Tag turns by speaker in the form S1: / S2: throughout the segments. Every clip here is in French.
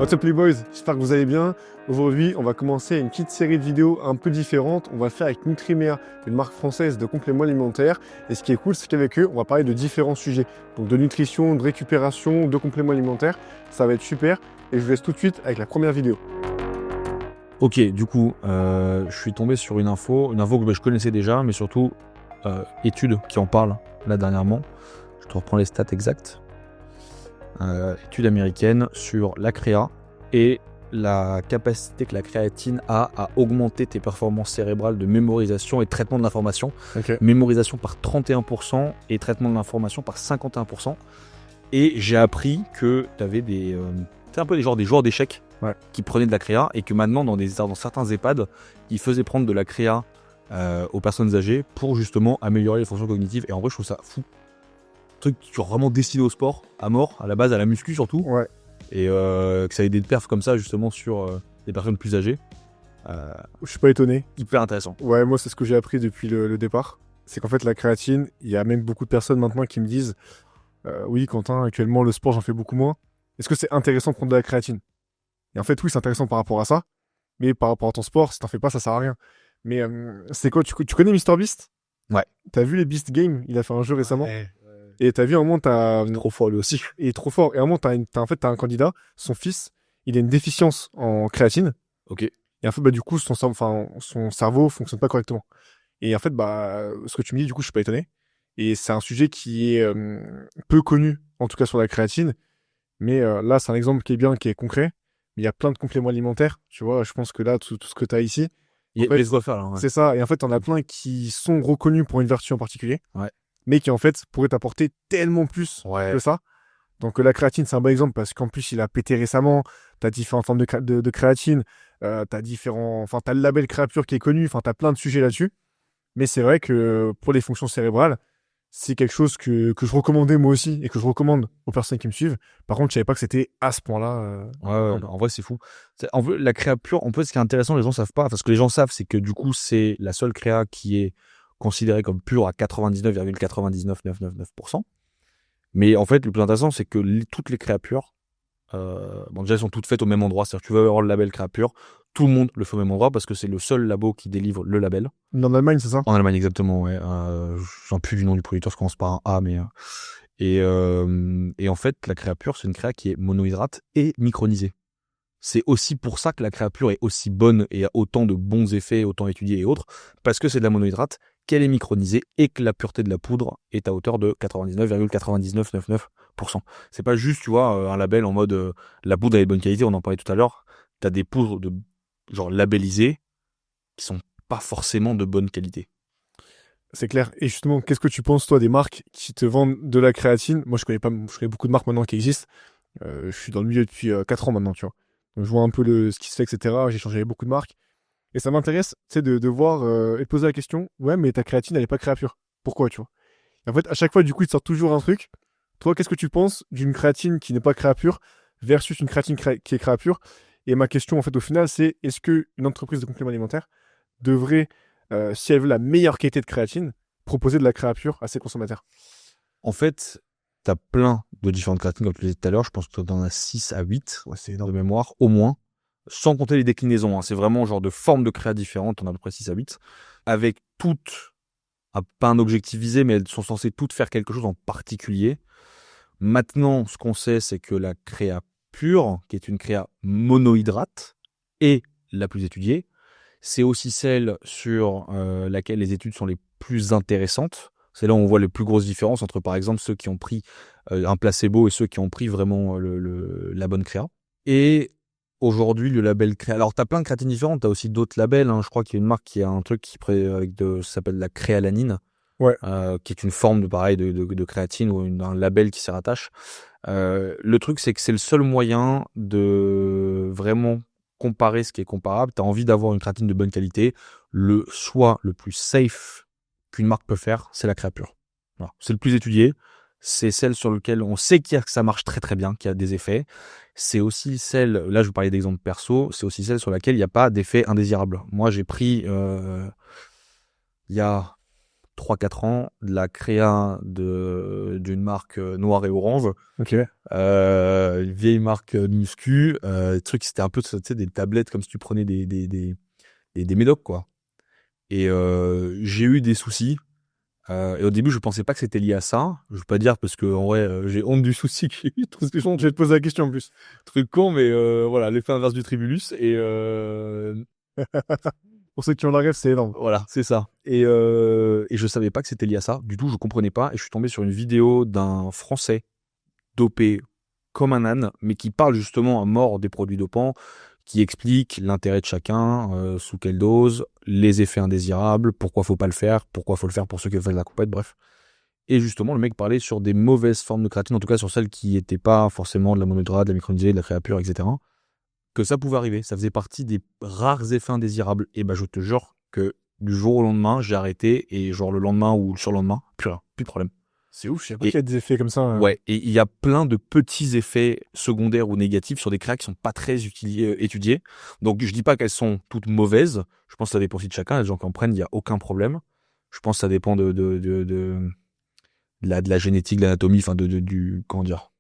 S1: What's up les boys, j'espère que vous allez bien. Aujourd'hui, on va commencer une petite série de vidéos un peu différentes. On va le faire avec Nutrimea, une marque française de compléments alimentaires. Et ce qui est cool, c'est qu'avec eux, on va parler de différents sujets. Donc de nutrition, de récupération, de compléments alimentaires. Ça va être super. Et je vous laisse tout de suite avec la première vidéo.
S2: Ok, du coup, je suis tombé sur une info que je connaissais déjà, mais surtout études qui en parlent là dernièrement. Je te reprends les stats exactes. Étude américaine sur la créa et la capacité que la créatine a à augmenter tes performances cérébrales de mémorisation et de traitement de l'information.
S1: Okay.
S2: Mémorisation par 31% et traitement de l'information par 51%. Et j'ai appris que tu avais c'est un peu des joueurs d'échecs qui prenaient de la créa et que maintenant dans certains EHPAD, ils faisaient prendre de la créa aux personnes âgées pour justement améliorer les fonctions cognitives. Et en vrai, je trouve ça fou. Truc qui est vraiment destiné au sport, à mort, à la base, à la muscu surtout.
S1: Ouais.
S2: Et que ça ait des perfs comme ça justement sur des personnes plus âgées.
S1: Je suis pas étonné.
S2: Hyper intéressant.
S1: Ouais, moi c'est ce que j'ai appris depuis le départ. C'est qu'en fait la créatine, il y a même beaucoup de personnes maintenant qui me disent oui Quentin, actuellement le sport j'en fais beaucoup moins. Est-ce que c'est intéressant de prendre de la créatine? Et en fait oui, c'est intéressant par rapport à ça. Mais par rapport à ton sport, si t'en fais pas, ça sert à rien. Mais c'est quoi, tu connais MrBeast?
S2: Ouais.
S1: T'as vu les Beast Games? Il a fait un jeu récemment.
S2: Ouais.
S1: Et t'as vu, à un moment,
S2: Trop fort lui aussi.
S1: Il est trop fort. Et à un moment, t'as un candidat, son fils, il a une déficience en créatine.
S2: Ok.
S1: Et en fait, du coup, son cerveau fonctionne pas correctement. Et en fait, ce que tu me dis, du coup, je suis pas étonné. Et c'est un sujet qui est peu connu, en tout cas sur la créatine. Mais là, c'est un exemple qui est bien, qui est concret. Mais il y a plein de compléments alimentaires. Tu vois, je pense que là, tout ce que tu as ici,
S2: Il y a de quoi faire là. Ouais.
S1: c'est ça. Et en fait, on a plein qui sont reconnus pour une vertu en particulier.
S2: Ouais.
S1: Mais qui, en fait, pourraient t'apporter tellement plus que ça. Donc, la créatine, c'est un bon exemple parce qu'en plus, il a pété récemment. Tu as différentes formes de créatine. T'as le label Créapure qui est connu. Enfin, tu as plein de sujets là-dessus. Mais c'est vrai que pour les fonctions cérébrales, c'est quelque chose que je recommandais moi aussi et que je recommande aux personnes qui me suivent. Par contre, je savais pas que c'était à ce point-là.
S2: Ouais, en vrai, c'est fou. En vrai, la créa pure, en fait, ce qui est intéressant, les gens savent pas. Parce que les gens savent, c'est que du coup, c'est la seule créa qui est considérée comme pure à 99,99999%. Mais en fait, le plus intéressant, c'est que toutes les créas pures, déjà, elles sont toutes faites au même endroit. C'est-à-dire que tu veux avoir le label créa pure, tout le monde le fait au même endroit parce que c'est le seul labo qui délivre le label.
S1: En Allemagne, c'est ça?
S2: En Allemagne, exactement, ouais. J'en plus du nom du producteur, ça commence par un A, mais... Et en fait, la créa pure, c'est une créa qui est monohydrate et micronisée. C'est aussi pour ça que la créa pure est aussi bonne et a autant de bons effets, autant étudiés et autres, parce que c'est de la monohydrate, qu'elle est micronisée et que la pureté de la poudre est à hauteur de 99,9999%. C'est pas juste, tu vois, un label en mode la poudre est de bonne qualité, on en parlait tout à l'heure. T'as des poudres de genre labellisées qui sont pas forcément de bonne qualité.
S1: C'est clair. Et justement, qu'est-ce que tu penses, toi, des marques qui te vendent de la créatine? Moi, je connais beaucoup de marques maintenant qui existent. Je suis dans le milieu depuis 4 ans maintenant, tu vois. Donc, je vois un peu ce qui se fait, etc. J'ai changé avec beaucoup de marques. Et ça m'intéresse, tu sais, de voir et de poser la question, ouais, mais ta créatine, elle est pas créapure. Pourquoi, tu vois? Et en fait, à chaque fois, du coup, ils te sortent toujours un truc. Toi, qu'est-ce que tu penses d'une créatine qui n'est pas créapure versus une créatine qui est créapure? Et ma question, en fait, au final, c'est est-ce qu'une entreprise de compléments alimentaires devrait, si elle veut la meilleure qualité de créatine, proposer de la créapure à ses consommateurs?
S2: En fait, tu as plein de différentes créatines, comme tu disais tout à l'heure. Je pense que tu en as 6 à 8
S1: c'est
S2: de mémoire, au moins. Sans compter les déclinaisons. C'est vraiment genre de formes de créa différentes. On a à peu près 6 à 8. Avec toutes, pas un objectif visé, mais elles sont censées toutes faire quelque chose en particulier. Maintenant, ce qu'on sait, c'est que la créa pure, qui est une créa monohydrate, est la plus étudiée. C'est aussi celle sur laquelle les études sont les plus intéressantes. C'est là où on voit les plus grosses différences entre, par exemple, ceux qui ont pris un placebo et ceux qui ont pris vraiment la bonne créa. Et aujourd'hui, le label créa... Alors, tu as plein de créatines différentes. Tu as aussi d'autres labels. Je crois qu'il y a une marque qui a un truc ça s'appelle la créalanine.
S1: Ouais.
S2: Qui est une forme de créatine ou un label qui s'y rattache. Le truc, c'est que c'est le seul moyen de vraiment comparer ce qui est comparable. Tu as envie d'avoir une créatine de bonne qualité. Le choix le plus safe qu'une marque peut faire, c'est la créa pure. Voilà. C'est le plus étudié. C'est celle sur laquelle on sait que ça marche très très bien, qu'il y a des effets. C'est aussi celle, là je vous parlais d'exemple perso, c'est aussi celle sur laquelle il n'y a pas d'effet indésirable. Moi j'ai pris il y a 3-4 ans de la créa d'une marque noire et orange,
S1: Ok.
S2: une vieille marque de muscu, truc c'était un peu, tu sais, des tablettes comme si tu prenais des médocs, quoi. Et j'ai eu des soucis. Et au début, je pensais pas que c'était lié à ça. Je veux pas dire parce que en vrai, j'ai honte du souci que j'ai eu.
S1: Trop spécial, je vais te poser la question en plus.
S2: Truc con, mais voilà, l'effet inverse du tribulus. Et
S1: Pour ceux qui ont la rêve, c'est énorme.
S2: voilà, c'est ça. Et je savais pas que c'était lié à ça. Du tout, je comprenais pas. Et je suis tombé sur une vidéo d'un Français dopé comme un âne, mais qui parle justement à mort des produits dopants, qui explique l'intérêt de chacun, sous quelle dose, les effets indésirables, pourquoi faut pas le faire, pourquoi faut le faire pour ceux qui veulent la compète, bref. Et justement, le mec parlait sur des mauvaises formes de créatine, en tout cas sur celles qui n'étaient pas forcément de la monohydrate, de la micronidée, de la créapure, etc. Que ça pouvait arriver. Ça faisait partie des rares effets indésirables. Et ben, je te jure que du jour au lendemain, j'ai arrêté et genre le lendemain ou le surlendemain, plus rien, plus de problème.
S1: C'est ouf, je sais pas qu'il y a des effets comme ça.
S2: Ouais, et il y a plein de petits effets secondaires ou négatifs sur des créas qui sont pas très étudiés. Donc je dis pas qu'elles sont toutes mauvaises. Je pense que ça dépend aussi de chacun. Il y a des gens qui en prennent, il y a aucun problème. Je pense que ça dépend de la génétique, de l'anatomie, enfin du comment dire.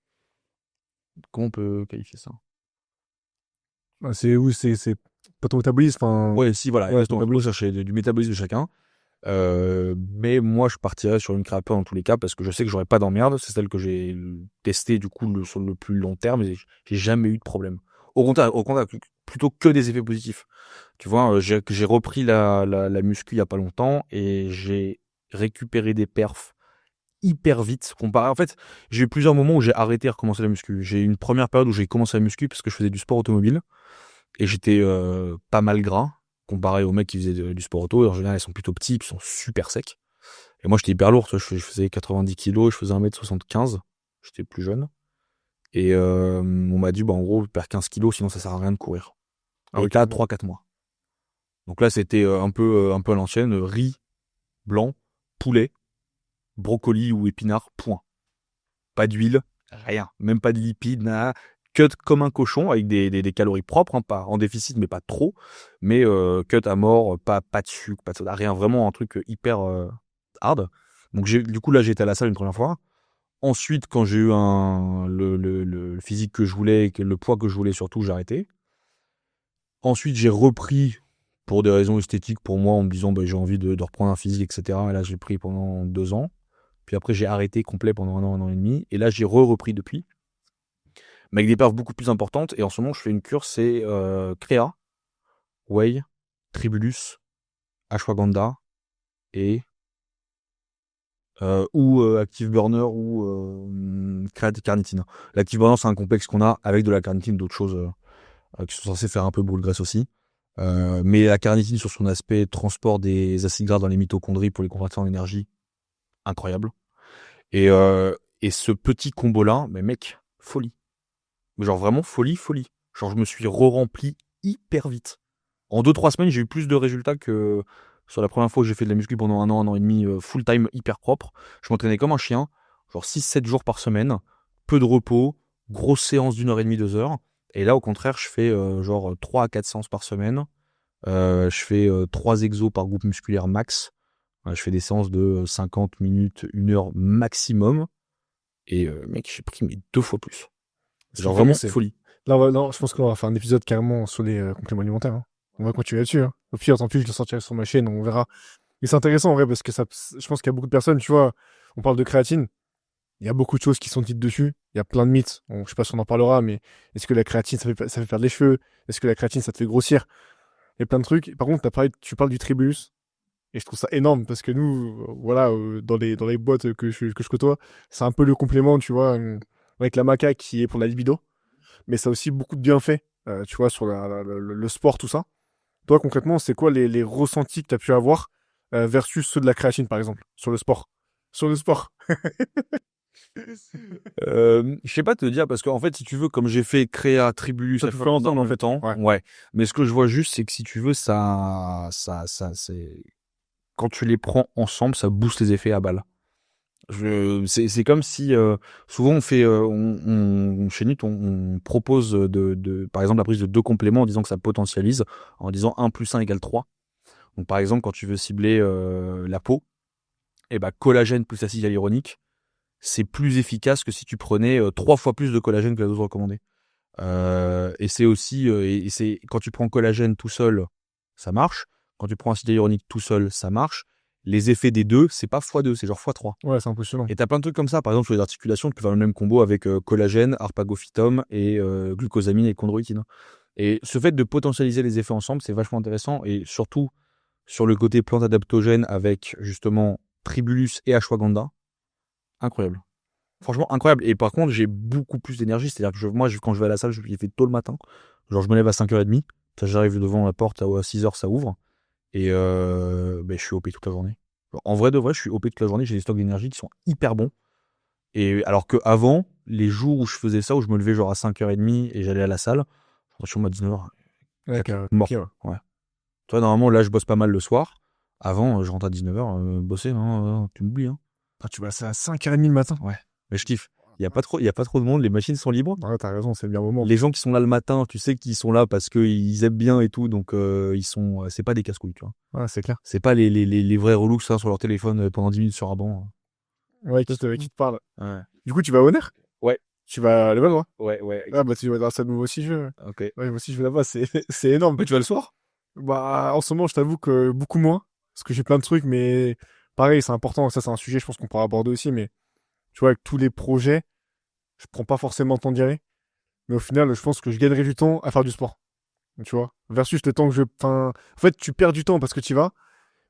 S2: Comment on peut qualifier ça?
S1: C'est où c'est pas ton métabolisme. Enfin,
S2: Ouais, si voilà,
S1: ouais,
S2: exactement.
S1: ton
S2: Je peux chercher du métabolisme de chacun. Mais moi, je partirais sur une créapure dans tous les cas parce que je sais que j'aurais pas d'emmerde. C'est celle que j'ai testée du coup sur le plus long terme et j'ai jamais eu de problème. Au contraire, plutôt que des effets positifs. Tu vois, j'ai repris la muscu il y a pas longtemps et j'ai récupéré des perfs hyper vite comparé. En fait, j'ai eu plusieurs moments où j'ai arrêté et recommencé la muscu. J'ai eu une première période où j'ai commencé la muscu parce que je faisais du sport automobile et j'étais pas mal gras comparé aux mecs qui faisaient du sport auto. En général, ils sont plutôt petits, ils sont super secs. Et moi, j'étais hyper lourd. Tu vois, je faisais 90 kilos, je faisais 1m75. J'étais plus jeune. Et on m'a dit, bah, en gros, perds 15 kilos, sinon ça sert à rien de courir.
S1: Ah
S2: Et
S1: oui,
S2: là, 3-4 mois. Donc là, c'était un peu à l'ancienne. Riz, blanc, poulet, brocoli ou épinards, point. Pas d'huile, rien. Même pas de lipides, nada. Cut comme un cochon avec des calories propres, hein, pas en déficit mais pas trop, mais cut à mort, pas de sucre, pas de soda, rien, vraiment un truc hyper hard. Donc du coup là j'étais à la salle une première fois. Ensuite quand j'ai eu le physique que je voulais, le poids que je voulais surtout, j'ai arrêté. Ensuite j'ai repris pour des raisons esthétiques pour moi en me disant bah, j'ai envie de reprendre un physique, etc. Et là j'ai pris pendant 2 ans. Puis après j'ai arrêté complet pendant 1 an et demi. Et là j'ai repris depuis. Mais avec des perfs beaucoup plus importantes. Et en ce moment, je fais une cure, c'est Créa, Whey, Tribulus, Ashwagandha et ou Active Burner ou carnitine. L'Active Burner, c'est un complexe qu'on a avec de la carnitine, d'autres choses qui sont censées faire un peu brûle graisse aussi. Mais la carnitine, sur son aspect transport des acides gras dans les mitochondries pour les convertir en énergie, incroyable. Et ce petit combo-là, mais mec, folie. Mais genre vraiment folie. Genre je me suis re-rempli hyper vite. En 2-3 semaines, j'ai eu plus de résultats que sur la première fois que j'ai fait de la muscu pendant 1 an et demi, full time, hyper propre. Je m'entraînais comme un chien, genre 6-7 jours par semaine, peu de repos, grosse séance d'1h30, 2 heures. Et là, au contraire, je fais genre 3 à 4 séances par semaine. Je fais 3 exos par groupe musculaire max. Je fais des séances de 50 minutes, 1 heure maximum. Et mec, j'ai pris mais 2 fois plus. Genre vraiment folie.
S1: Là, je pense qu'on va faire un épisode carrément sur les compléments alimentaires. Hein. On va continuer là-dessus. Hein. Au pire, tant pis, je le sortirai sur ma chaîne, on verra. Et c'est intéressant en vrai parce que je pense qu'il y a beaucoup de personnes, tu vois, on parle de créatine. Il y a beaucoup de choses qui sont dites dessus. Il y a plein de mythes. Je sais pas si on en parlera, mais est-ce que la créatine, ça fait perdre les cheveux? Est-ce que la créatine, ça te fait grossir? Il y a plein de trucs. Par contre, tu parles du tribulus. Et je trouve ça énorme parce que nous, voilà, dans les boîtes que je côtoie, c'est un peu le complément, tu vois, avec la maca qui est pour la libido. Mais ça a aussi beaucoup de bienfaits, tu vois, sur le sport, tout ça. Toi, concrètement, c'est quoi les ressentis que tu as pu avoir versus ceux de la créatine, par exemple, sur le sport? Sur le sport.
S2: Je sais pas te dire parce qu'en fait si tu veux comme j'ai fait Créa Tribulus
S1: Ça peut faire ensemble en fait.
S2: ouais, mais ce que je vois juste c'est que si tu veux ça c'est quand tu les prends ensemble ça booste les effets à balle. C'est comme si souvent on fait chez NUT on propose de par exemple la prise de 2 compléments en disant que ça potentialise en disant 1 + 1 = 3. Donc par exemple quand tu veux cibler la peau et bah collagène plus acide hyaluronique, c'est plus efficace que si tu prenais 3 fois plus de collagène que la dose recommandée. Et c'est aussi et c'est quand tu prends collagène tout seul, ça marche. Quand tu prends acide hyaluronique tout seul, ça marche. Les effets des deux, c'est pas x2, c'est genre x3.
S1: Ouais, c'est impressionnant.
S2: Et t'as plein de trucs comme ça. Par exemple, sur les articulations, tu peux faire le même combo avec collagène, arpagophytum et glucosamine et chondroïtine. Et ce fait de potentialiser les effets ensemble, c'est vachement intéressant. Et surtout, sur le côté plante adaptogène avec justement tribulus et ashwagandha, incroyable. Franchement, incroyable. Et par contre, j'ai beaucoup plus d'énergie. C'est-à-dire que moi, quand je vais à la salle, je fais tôt le matin. Genre, je me lève à 5h30. J'arrive devant la porte à 6h, ça ouvre. Et je suis OP toute la journée. Genre, en vrai de vrai, je suis OP toute la journée. J'ai des stocks d'énergie qui sont hyper bons. Et alors qu'avant, les jours où je faisais ça, où je me levais genre à 5h30 et j'allais à la salle, je suis à 19h.
S1: Ouais,
S2: Mort.
S1: ok, ouais.
S2: Toi, normalement, là, je bosse pas mal le soir. Avant, je rentre à 19h, bosser, non, tu m'oublies. Hein.
S1: Ah, tu vas à 5h30 le matin.
S2: Ouais. Mais je kiffe. Il y a pas trop de monde, les machines sont libres.
S1: Ouais, t'as raison, c'est le bien moment.
S2: Les gens qui sont là le matin, tu sais qu'ils sont là parce qu'ils aiment bien et tout, donc ils sont, c'est pas des casse-couilles, tu vois.
S1: Ouais, c'est clair.
S2: C'est pas les vrais relous que ça sur leur téléphone pendant 10 minutes sur un banc.
S1: Ouais, qui te parle.
S2: Ouais.
S1: Du coup, tu vas au Nerf?
S2: Ouais.
S1: Tu vas à Levallois?
S2: Ouais.
S1: Ah, bah, tu vas dans ça de nouveau aussi,
S2: Ok.
S1: Ouais, moi aussi, je vais là-bas, c'est énorme.
S2: Mais tu vas le soir?
S1: Bah, en ce moment, je t'avoue que beaucoup moins. Parce que j'ai plein de trucs, mais pareil, c'est important. Ça, c'est un sujet, je pense qu'on pourra aborder aussi, mais tu vois, avec tous les projets, je prends pas forcément le temps d'y aller. Mais au final, je pense que je gagnerai du temps à faire du sport. Tu vois? Versus le temps que en fait, tu perds du temps parce que tu y vas.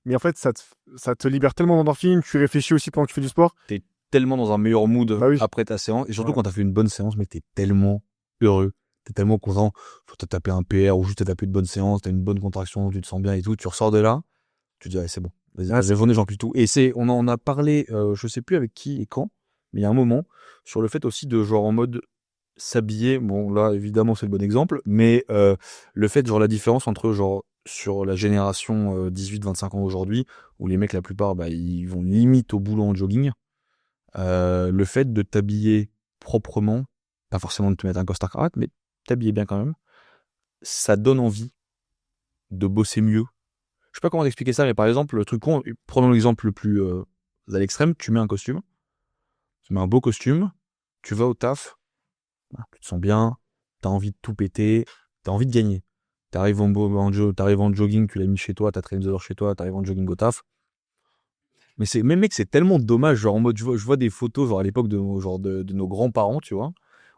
S1: Mais en fait, ça te libère tellement d'endorphines. Tu réfléchis aussi pendant que tu fais du sport.
S2: T'es tellement dans un meilleur mood
S1: Bah oui.
S2: après ta séance. Et surtout
S1: Ouais.
S2: quand t'as fait une bonne séance, mais t'es tellement heureux. T'es tellement content. Soit t'as tapé un PR ou juste t'as tapé une bonne séance, t'as une bonne contraction, tu te sens bien et tout. Tu ressors de là, tu te dis, c'est bon. Vas-y,
S1: Ah,
S2: la journée, j'en puis tout. Et on en a parlé, je sais plus avec qui et quand, mais il y a un moment, sur le fait aussi de genre en mode s'habiller. Bon, là, évidemment, c'est le bon exemple, mais le fait, genre, la différence entre genre sur la génération 18-25 ans aujourd'hui, où les mecs, la plupart, bah, ils vont limite au boulot en jogging. Le fait de t'habiller proprement, pas forcément de te mettre un costard cravate, mais t'habiller bien quand même, ça donne envie de bosser mieux. Je sais pas comment t'expliquer ça, mais par exemple, le truc con, prenons l'exemple le plus à l'extrême, tu mets un costume, tu mets un beau costume, tu vas au taf, tu te sens bien, t'as envie de tout péter, t'as envie de gagner. T'arrives en jogging, tu l'as mis chez toi, t'as traîné 2 heures chez toi, t'arrives en jogging au taf. Mais mec, c'est tellement dommage, genre en mode, je vois des photos, genre à l'époque de nos grands-parents, tu vois,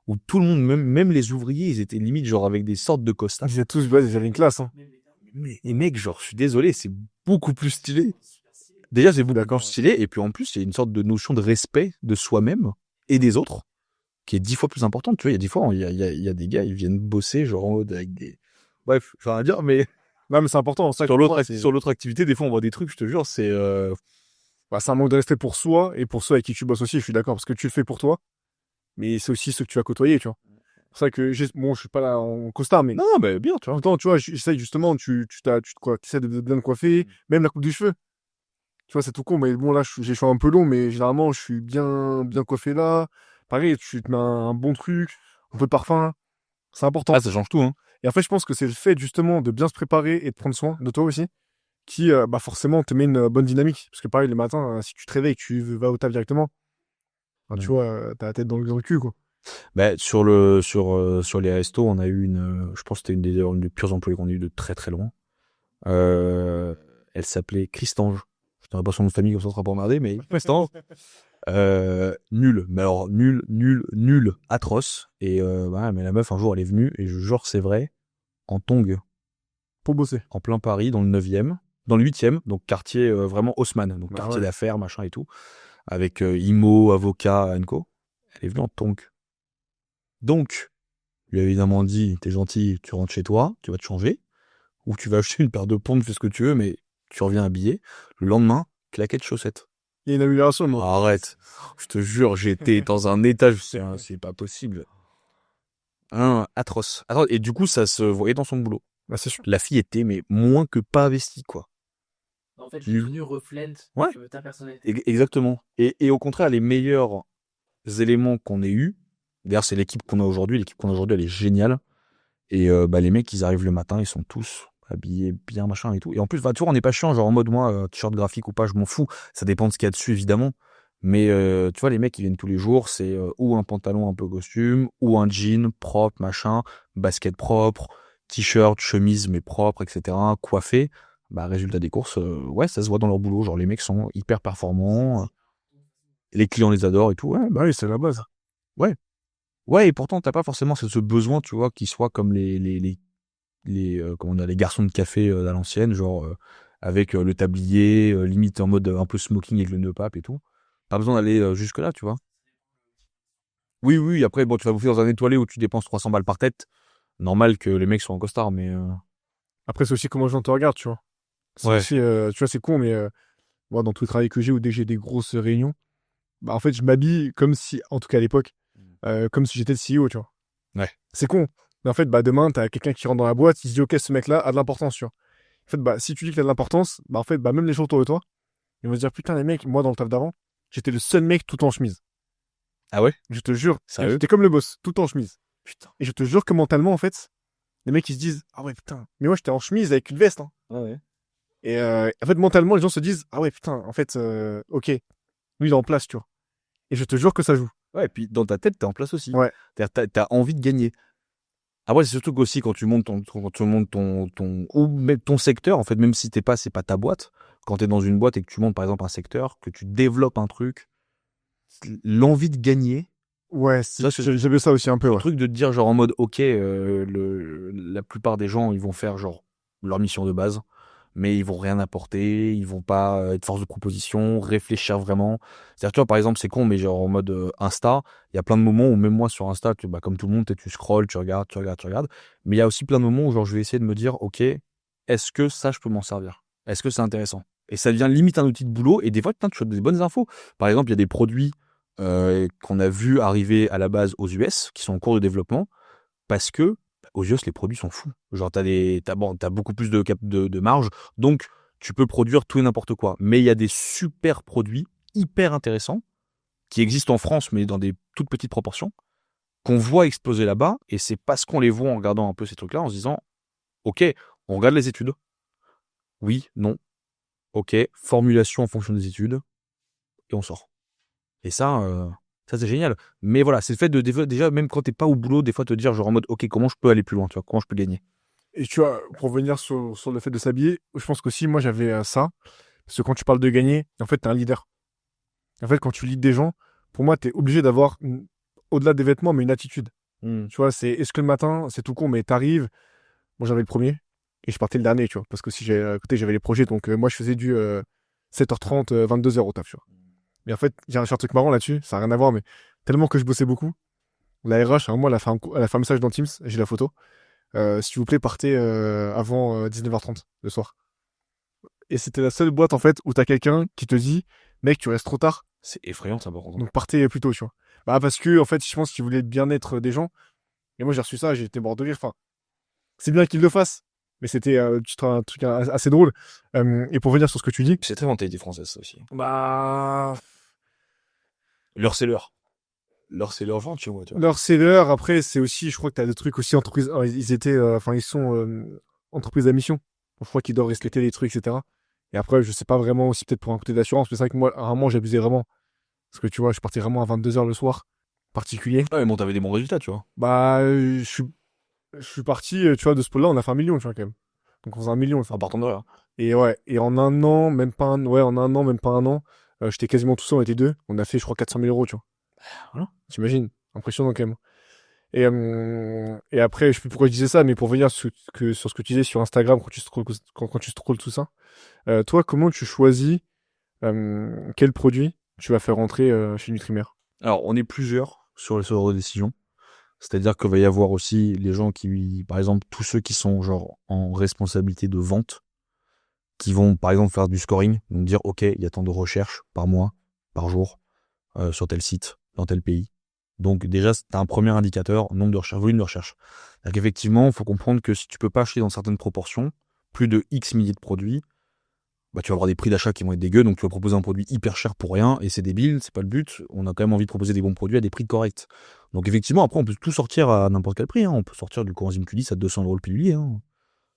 S2: où tout le monde, même les ouvriers, ils étaient limite genre avec des sortes de costards.
S1: Ils étaient tous, ouais, ils avaient une classe, hein.
S2: Mais mec, genre, je suis désolé, c'est beaucoup plus stylé. Déjà, c'est beaucoup plus stylé, et puis en plus, il y a une sorte de notion de respect de soi-même et des autres, qui est 10 fois plus importante, tu vois. Il y a des fois, il y a des gars, ils viennent bosser, genre en mode avec des... Bref, j'ai rien à dire, mais...
S1: Non, mais c'est important. Ça,
S2: sur l'autre activité, des fois, on voit des trucs, je te jure, c'est...
S1: Bah, c'est un manque de respect pour soi et pour ceux avec qui tu bosses aussi, je suis d'accord, parce que tu le fais pour toi, mais c'est aussi ceux que tu vas côtoyer, tu vois. C'est pour ça que, bon, je suis pas là en costard, mais
S2: Non, mais bien, tu
S1: en
S2: vois.
S1: même temps, tu vois, j'essaye justement, tu essaies de bien te coiffer, même la coupe du cheveu. Tu vois, c'est tout con, mais bon, là, j'ai les cheveux un peu longs, mais généralement, je suis bien coiffé là. Pareil, tu te mets un bon truc, un peu de parfum, c'est important.
S2: Ah, ça change tout, hein.
S1: Et en fait, je pense que c'est le fait, justement, de bien se préparer et de prendre soin de toi aussi, qui, bah, forcément, te met une bonne dynamique. Parce que pareil, le matin, si tu te réveilles, tu vas au taf directement, enfin, tu vois, t'as la tête dans le cul, quoi.
S2: Bah, sur les restos, on a eu je pense que c'était une des pires employés qu'on a eu de très très loin. Elle s'appelait Christange. Je n'aurais pas son nom de famille, comme ça on sera pas emmerdé, mais Christange. Nul. Mais alors, nul, atroce. Et, mais la meuf, un jour, elle est venue, et je jure, c'est vrai, en tongs,
S1: Pour bosser.
S2: en plein Paris, dans le 9e, dans le 8e, donc quartier vraiment Haussmann, donc
S1: Bah
S2: quartier
S1: ouais.
S2: d'affaires, machin et tout, avec IMO, avocat, co. Elle est venue en tongs. Donc, lui a évidemment dit, t'es gentil, tu rentres chez toi, tu vas te changer, ou tu vas acheter une paire de pompes, fais ce que tu veux, mais tu reviens habillé. Le lendemain, claquette chaussettes.
S1: Il y a une amélioration, moi.
S2: Arrête. Je te jure, j'étais dans un état, c'est pas possible. Atroce. Et du coup, ça se voyait dans son boulot.
S1: Bah, c'est sûr.
S2: La fille était, mais moins que pas investie, quoi.
S3: En fait, le contenu reflète
S2: Ouais.
S3: ta personnalité.
S2: Exactement. Et au contraire, les meilleurs éléments qu'on ait eus, d'ailleurs, c'est l'équipe qu'on a aujourd'hui. L'équipe qu'on a aujourd'hui, elle est géniale. Et les mecs, ils arrivent le matin, ils sont tous habillé bien, machin et tout. Et en plus, tu vois, on n'est pas chiant, genre en mode, moi, t-shirt graphique ou pas, je m'en fous. Ça dépend de ce qu'il y a dessus, évidemment. Mais tu vois, les mecs qui viennent tous les jours, c'est ou un pantalon un peu costume, ou un jean propre, machin, basket propre, t-shirt, chemise mais propre, etc., coiffé. Bah, résultat des courses, ouais, ça se voit dans leur boulot. Genre, les mecs sont hyper performants, les clients les adorent et tout. Ouais,
S1: Bah oui, c'est la base.
S2: ouais, et pourtant, t'as pas forcément ce besoin, tu vois, qu'ils soient comme comment on dit, les garçons de café à l'ancienne, genre avec le tablier, limite en mode un peu smoking avec le nœud pape et tout. Pas besoin d'aller jusque là, tu vois. Oui, oui, après, bon, tu vas bouffer dans un étoilé où tu dépenses 300 balles par tête. Normal que les mecs soient en costard, mais
S1: Après, c'est aussi comment les gens te regardent, tu vois. C'est
S2: ouais.
S1: aussi, tu vois, c'est con, mais moi, dans tout le travail que j'ai ou dès que j'ai des grosses réunions, bah, en fait, je m'habille comme si, en tout cas à l'époque, comme si j'étais le CEO, tu vois.
S2: Ouais.
S1: C'est con. Mais en fait, bah, demain, t'as quelqu'un qui rentre dans la boîte, il se dit, OK, ce mec-là a de l'importance, tu vois. En fait, bah, si tu dis qu'il a de l'importance, bah, en fait, bah, même les gens autour de toi, ils vont se dire, putain, les mecs, moi, dans le taf d'avant, j'étais le seul mec tout en chemise.
S2: Ah ouais?
S1: Je te jure.
S2: Sérieux?
S1: J'étais comme le boss, tout en chemise.
S2: Putain.
S1: Et je te jure que mentalement, en fait, les mecs, ils se disent, ah ouais, putain. Mais moi, j'étais en chemise avec une veste, hein.
S2: Ouais.
S1: Et en fait, mentalement, les gens se disent, ah ouais, putain, en fait, OK, lui, il est en place, tu vois. Et je te jure que ça joue.
S2: Ouais, et puis dans ta tête, t'es en place aussi.
S1: Ouais.
S2: T'as envie de gagner. Après, c'est surtout qu'aussi quand tu montes ou même ton secteur, en fait, même si c'est pas ta boîte, quand t'es dans une boîte et que tu montes par exemple un secteur, que tu développes un truc, l'envie de gagner,
S1: Ouais,
S2: ça,
S1: j'ai vu ça aussi un peu,
S2: le
S1: ouais.
S2: truc de te dire genre en mode ok, la plupart des gens ils vont faire genre leur mission de base, mais ils vont rien apporter, ils vont pas être force de proposition, réfléchir vraiment. C'est-à-dire tu vois par exemple c'est con mais genre en mode Insta, il y a plein de moments où même moi sur Insta, bah, comme tout le monde, tu scrolles, tu regardes, mais il y a aussi plein de moments où genre je vais essayer de me dire ok, est-ce que ça je peux m'en servir? Est-ce que c'est intéressant? Et ça devient limite un outil de boulot et des fois putain, tu as des bonnes infos. Par exemple il y a des produits qu'on a vu arriver à la base aux US, qui sont en cours de développement, parce que aux US, les produits sont fous. Genre, t'as beaucoup plus de marge, donc tu peux produire tout et n'importe quoi. Mais il y a des super produits hyper intéressants qui existent en France, mais dans des toutes petites proportions, qu'on voit exploser là-bas, et c'est parce qu'on les voit en regardant un peu ces trucs-là, en se disant, ok, on regarde les études. Oui, non. Ok, formulation en fonction des études, et on sort. Et ça c'est génial. Mais voilà, c'est le fait de déjà, même quand t'es pas au boulot, des fois te dire genre en mode ok, comment je peux aller plus loin, tu vois, comment je peux gagner.
S1: Et tu vois, pour revenir sur le fait de s'habiller, je pense qu'aussi, moi, j'avais ça. Parce que quand tu parles de gagner, en fait, t'es un leader. En fait, quand tu leads des gens, pour moi, t'es obligé d'avoir, au-delà des vêtements, mais une attitude. Tu vois, est-ce que le matin, c'est tout con, mais t'arrives. Moi, j'avais le premier et je partais le dernier, tu vois. Parce que si à côté, j'avais les projets. Donc, moi, je faisais du 7h30, 22h au taf, tu vois. Mais en fait, j'ai un truc marrant là-dessus. Ça n'a rien à voir, mais tellement que je bossais beaucoup. La RH, à un moment, elle a fait un message dans Teams. J'ai la photo. S'il vous plaît, partez avant 19h30 le soir. Et c'était la seule boîte, en fait, où t'as quelqu'un qui te dit, mec, tu restes trop tard.
S2: C'est effrayant ça par contre.
S1: Donc, partez plus tôt, tu vois. Bah, parce que, en fait, je pense qu'ils voulaient le bien-être des gens. Et moi, j'ai reçu ça, j'ai été mort de rire. Enfin, c'est bien qu'ils le fassent. Mais c'était un truc assez drôle. Et pour venir sur ce que tu dis.
S2: C'est très mentalité française ça aussi.
S1: Bah.
S2: L'heure c'est l'heure. L'heure c'est l'heure vente chez moi, tu vois.
S1: Leur c'est l'heure. Après, c'est aussi, je crois que t'as des trucs aussi entreprises. Ils étaient, enfin, ils sont entreprises à mission. Je crois qu'ils doivent respecter les trucs, etc. Et après, je sais pas vraiment aussi peut-être pour un côté d'assurance. Mais c'est vrai que moi, à un moment, j'abusais vraiment. Parce que tu vois, je partais vraiment à 22h le soir. Particulier.
S2: Ouais, mais bon, t'avais des bons résultats, tu vois.
S1: Bah, je suis parti, tu vois, de ce pôle-là, on a fait 1 million, tu vois, quand même. Donc on faisait 1 million.
S2: En partant de là.
S1: Et ouais, et en un an, même pas un, ouais, en un an, même pas un an, j'étais quasiment tout seul, on était deux. On a fait, je crois, 400 000 euros, tu vois.
S2: Voilà.
S1: T'imagines? Impressionnant quand même. Et après, je sais plus pourquoi je disais ça, mais pour venir sur ce que tu disais sur Instagram quand tu scrolles tout ça, toi, comment tu choisis quel produit tu vas faire rentrer chez Nutrimère?
S2: Alors, on est plusieurs sur les de décision. C'est-à-dire qu'il va y avoir aussi les gens qui, par exemple, tous ceux qui sont genre en responsabilité de vente, qui vont par exemple faire du scoring, donc dire ok, il y a tant de recherches par mois, par jour, sur tel site, dans tel pays. Donc déjà, c'est un premier indicateur, nombre de recherches, volume de recherche. Donc effectivement, il faut comprendre que si tu peux pas acheter dans certaines proportions, plus de X milliers de produits, bah tu vas avoir des prix d'achat qui vont être dégueux, donc tu vas proposer un produit hyper cher pour rien, et c'est débile, c'est pas le but. On a quand même envie de proposer des bons produits à des prix corrects. Donc effectivement, après, on peut tout sortir à n'importe quel prix, hein. On peut sortir du coenzyme Q10 à 200 € le pilulier, hein.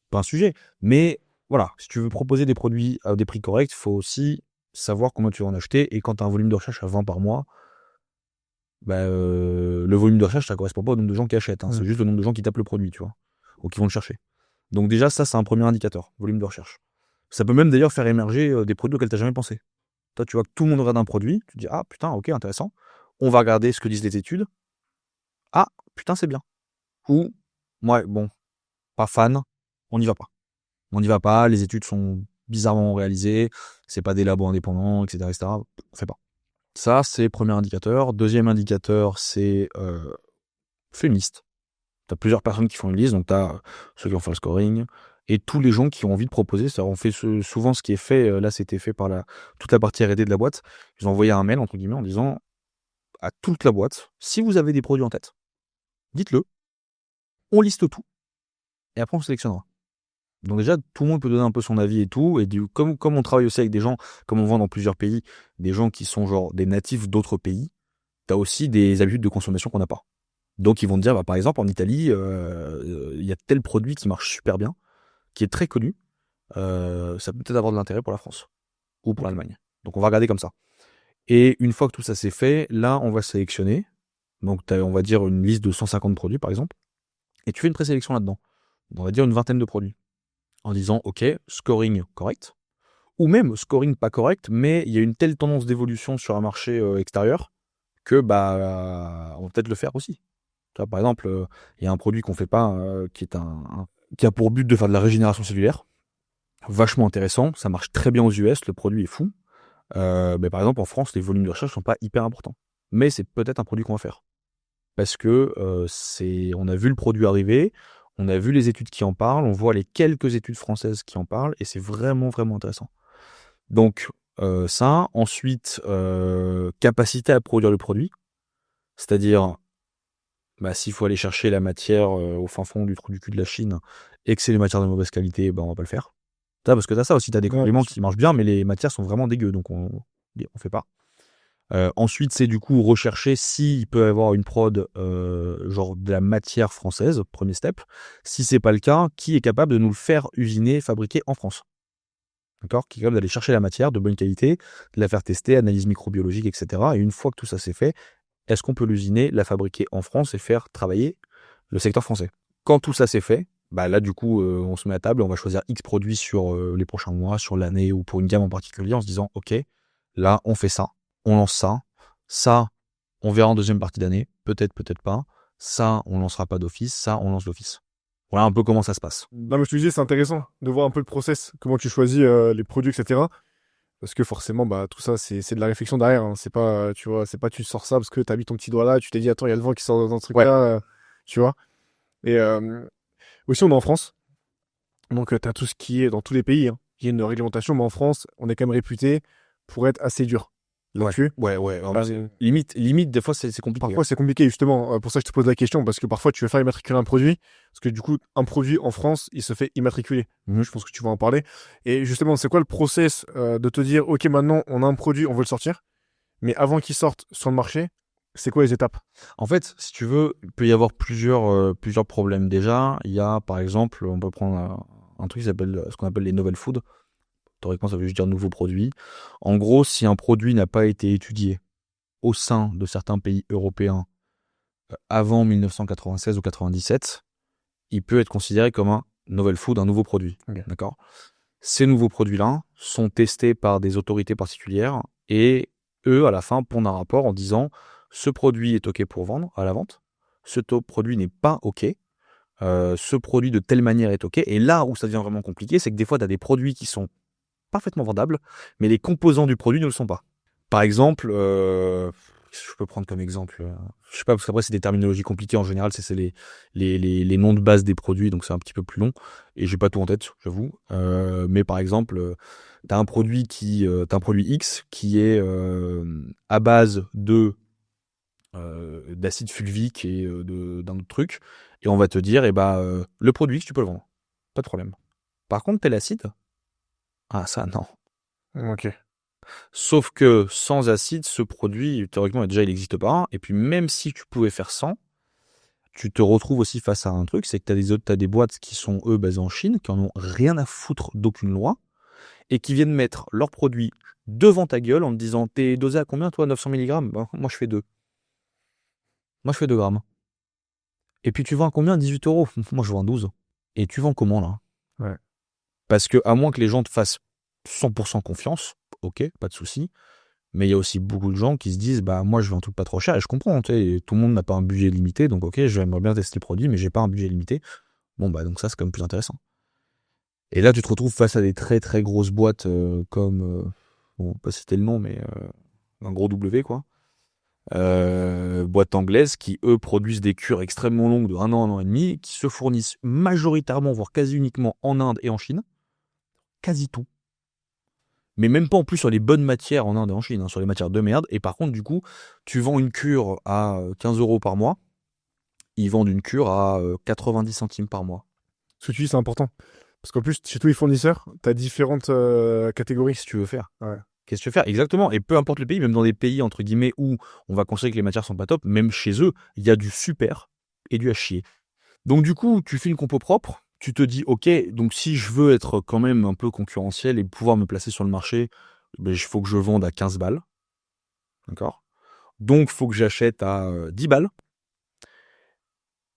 S2: pas un sujet. Mais voilà, si tu veux proposer des produits à des prix corrects, il faut aussi savoir combien tu vas en acheter. Et quand tu as un volume de recherche à 20 par mois, le volume de recherche, ça correspond pas au nombre de gens qui achètent. C'est juste le nombre de gens qui tapent le produit, tu vois, ou qui vont le chercher. Donc déjà, ça, c'est un premier indicateur, volume de recherche. Ça peut même d'ailleurs faire émerger des produits auxquels tu n'as jamais pensé. Toi, tu vois que tout le monde regarde un produit, tu te dis, ah putain, ok, intéressant. On va regarder ce que disent les études. Ah, putain, c'est bien. Ou, ouais, bon, pas fan, on n'y va pas. On n'y va pas, les études sont bizarrement réalisées, c'est pas des labos indépendants, etc., etc. On fait pas. Ça, c'est premier indicateur. Deuxième indicateur, c'est fais une liste. Tu as plusieurs personnes qui font une liste, donc tu as ceux qui vont faire le scoring, et tous les gens qui ont envie de proposer. On fait souvent ce qui est fait, là c'était fait par toute la partie R&D de la boîte. Ils ont envoyé un mail, entre guillemets, en disant à toute la boîte, si vous avez des produits en tête, dites-le, on liste tout, et après on sélectionnera. Donc déjà, tout le monde peut donner un peu son avis et tout, et comme on travaille aussi avec des gens, comme on vend dans plusieurs pays, des gens qui sont genre des natifs d'autres pays, tu as aussi des habitudes de consommation qu'on n'a pas. Donc ils vont te dire, par exemple, en Italie, il y a tel produit qui marche super bien, qui est très connu, ça peut peut-être avoir de l'intérêt pour la France ou pour l'Allemagne. Donc on va regarder comme ça. Et une fois que tout ça c'est fait, là on va sélectionner. Donc on va dire une liste de 150 produits par exemple, et tu fais une présélection là-dedans. On va dire une vingtaine de produits. En disant, ok, scoring correct, ou même scoring pas correct, mais il y a une telle tendance d'évolution sur un marché extérieur que on va peut-être le faire aussi. Tu vois, par exemple, il y a un produit qu'on fait pas, qui a pour but de faire de la régénération cellulaire. Vachement intéressant, ça marche très bien aux US, le produit est fou. Mais par exemple, en France, les volumes de recherche sont pas hyper importants. Mais c'est peut-être un produit qu'on va faire. Parce que on a vu le produit arriver, on a vu les études qui en parlent, on voit les quelques études françaises qui en parlent, et c'est vraiment, vraiment intéressant. Donc, ça. Ensuite, capacité à produire le produit. C'est-à-dire, s'il faut aller chercher la matière au fin fond du trou du cul de la Chine, et que c'est des matières de mauvaise qualité, on va pas le faire. Parce que t'as ça aussi, t'as des compléments qui marchent bien, mais les matières sont vraiment dégueu, donc on fait pas. Ensuite, c'est du coup rechercher s'il peut y avoir une prod genre de la matière française, premier step. Si c'est pas le cas, qui est capable de nous le faire usiner, fabriquer en France? D'accord? Qui est capable d'aller chercher la matière de bonne qualité, de la faire tester, analyse microbiologique, etc. Et une fois que tout ça c'est fait, est-ce qu'on peut l'usiner, la fabriquer en France et faire travailler le secteur français? Quand tout ça c'est fait, là du coup on se met à table et on va choisir X produits sur les prochains mois, sur l'année ou pour une gamme en particulier en se disant ok, là on fait ça, on lance ça on verra en deuxième partie d'année, peut-être, peut-être pas, ça on lancera pas d'office, ça on lance d'office. Voilà un peu comment ça se passe.
S1: Non mais je te disais, c'est intéressant de voir un peu le process, comment tu choisis les produits, etc. Parce que forcément, tout ça, c'est de la réflexion derrière. Hein. C'est pas, tu vois, c'est pas tu sors ça parce que t'as mis ton petit doigt là, tu t'es dit, attends, il y a le vent qui sort dans ce truc-là, tu vois. Et aussi, on est en France. Donc, t'as tout ce qui est dans tous les pays. Hein. Il y a une réglementation, mais en France, on est quand même réputé pour être assez dur là-dessus.
S2: Ouais. Limite, des fois, c'est compliqué.
S1: Parfois, c'est compliqué, justement. Pour ça, je te pose la question, parce que parfois, tu veux faire immatriculer un produit, parce que du coup, un produit en France, il se fait immatriculer. Je pense que tu vas en parler. Et justement, c'est quoi le process de te dire, OK, maintenant, on a un produit, on veut le sortir, mais avant qu'il sorte sur le marché, c'est quoi les étapes?
S2: En fait, si tu veux, il peut y avoir plusieurs problèmes. Déjà, il y a, par exemple, on peut prendre un truc qui s'appelle ce qu'on appelle les novel food. Théoriquement, ça veut juste dire nouveau produit. En gros, si un produit n'a pas été étudié au sein de certains pays européens avant 1996 ou 97, il peut être considéré comme un novel food, un nouveau produit.
S1: Okay.
S2: D'accord ? Ces nouveaux produits-là sont testés par des autorités particulières et eux, à la fin, pondent un rapport en disant ce produit est OK pour vendre à la vente, ce produit n'est pas OK, ce produit de telle manière est OK. Et là où ça devient vraiment compliqué, c'est que des fois, tu as des produits qui sont parfaitement vendables, mais les composants du produit ne le sont pas. Par exemple, je peux prendre comme exemple, je sais pas, parce qu'après c'est des terminologies compliquées en général, c'est les noms de base des produits, donc c'est un petit peu plus long, et j'ai pas tout en tête, j'avoue. Mais par exemple, t'as un produit X qui est à base d'acide fulvique et d'un autre truc, et on va te dire, le produit X, tu peux le vendre, pas de problème. Par contre, tel acide, ça non.
S1: Ok.
S2: Sauf que sans acide, ce produit, théoriquement, déjà, il n'existe pas. Et puis, même si tu pouvais faire sans, tu te retrouves aussi face à un truc, c'est que t'as des boîtes qui sont, eux, basées en Chine, qui en ont rien à foutre d'aucune loi, et qui viennent mettre leurs produits devant ta gueule en te disant, t'es dosé à combien, toi, 900 mg? Ben, moi, je fais 2. Moi, je fais 2 grammes. Et puis, tu vends à combien? 18 €. Moi, je vends 12. Et tu vends comment, là?
S1: Ouais.
S2: Parce que, à moins que les gens te fassent 100% confiance, ok, pas de souci. Mais il y a aussi beaucoup de gens qui se disent, bah, moi, je vends tout pas trop cher. Et je comprends, tu sais, tout le monde n'a pas un budget limité. Donc, ok, j'aimerais bien tester le produit, mais j'ai pas un budget limité. Bon, bah, donc ça, c'est quand même plus intéressant. Et là, tu te retrouves face à des très, très grosses boîtes comme, bon, pas citer le nom, mais un gros W, quoi. Boîtes anglaises qui, eux, produisent des cures extrêmement longues de 1 an et demi, qui se fournissent majoritairement, voire quasi uniquement en Inde et en Chine. Quasi tout. Mais même pas en plus sur les bonnes matières en Inde et en Chine, hein, sur les matières de merde. Et par contre, du coup, tu vends une cure à 15 € par mois, ils vendent une cure à 90 centimes par mois.
S1: Ce que tu dis, c'est important. Parce qu'en plus, chez tous les fournisseurs, tu as différentes catégories.
S2: Qu'est-ce que tu veux faire?
S1: Ouais.
S2: Qu'est-ce que tu veux faire? Exactement. Et peu importe le pays, même dans des pays, entre guillemets, où on va considérer que les matières sont pas top, même chez eux, il y a du super et du à chier. Donc du coup, tu fais une compo propre, tu te dis, ok, donc si je veux être quand même un peu concurrentiel et pouvoir me placer sur le marché, ben, il faut que je vende à 15 balles. D'accord? Donc, il faut que j'achète à 10 balles.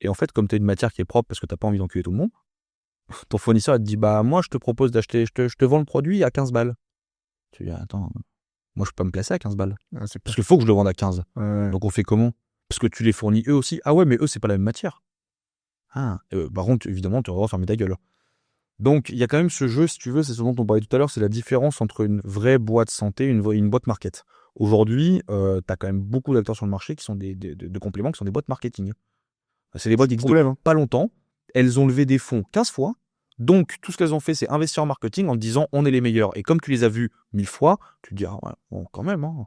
S2: Et en fait, comme tu as une matière qui est propre parce que tu n'as pas envie d'enculer tout le monde, ton fournisseur il te dit, bah moi, je te propose d'acheter, je te vends le produit à 15 balles. Tu dis, attends, moi, je peux pas me placer à 15 balles.
S1: Ah, c'est
S2: Parce qu'il faut que je le vende à 15.
S1: Ouais.
S2: Donc, on fait comment? Parce que tu les fournis eux aussi. Ah ouais, mais eux, c'est pas la même matière. Ah, par contre, évidemment, tu vas fermer ta gueule. Donc, il y a quand même ce jeu, si tu veux, c'est ce dont on parlait tout à l'heure, c'est la différence entre une vraie boîte santé et une boîte market. Aujourd'hui, tu as quand même beaucoup d'acteurs sur le marché qui sont de compléments, qui sont des boîtes marketing. C'est des boîtes qui existent
S1: problème, hein.
S2: pas longtemps. Elles ont levé des fonds 15 fois. Donc, tout ce qu'elles ont fait, c'est investir en marketing en te disant on est les meilleurs. Et comme tu les as vus 1000 fois, tu te dis, ah ouais, bon, quand même, hein.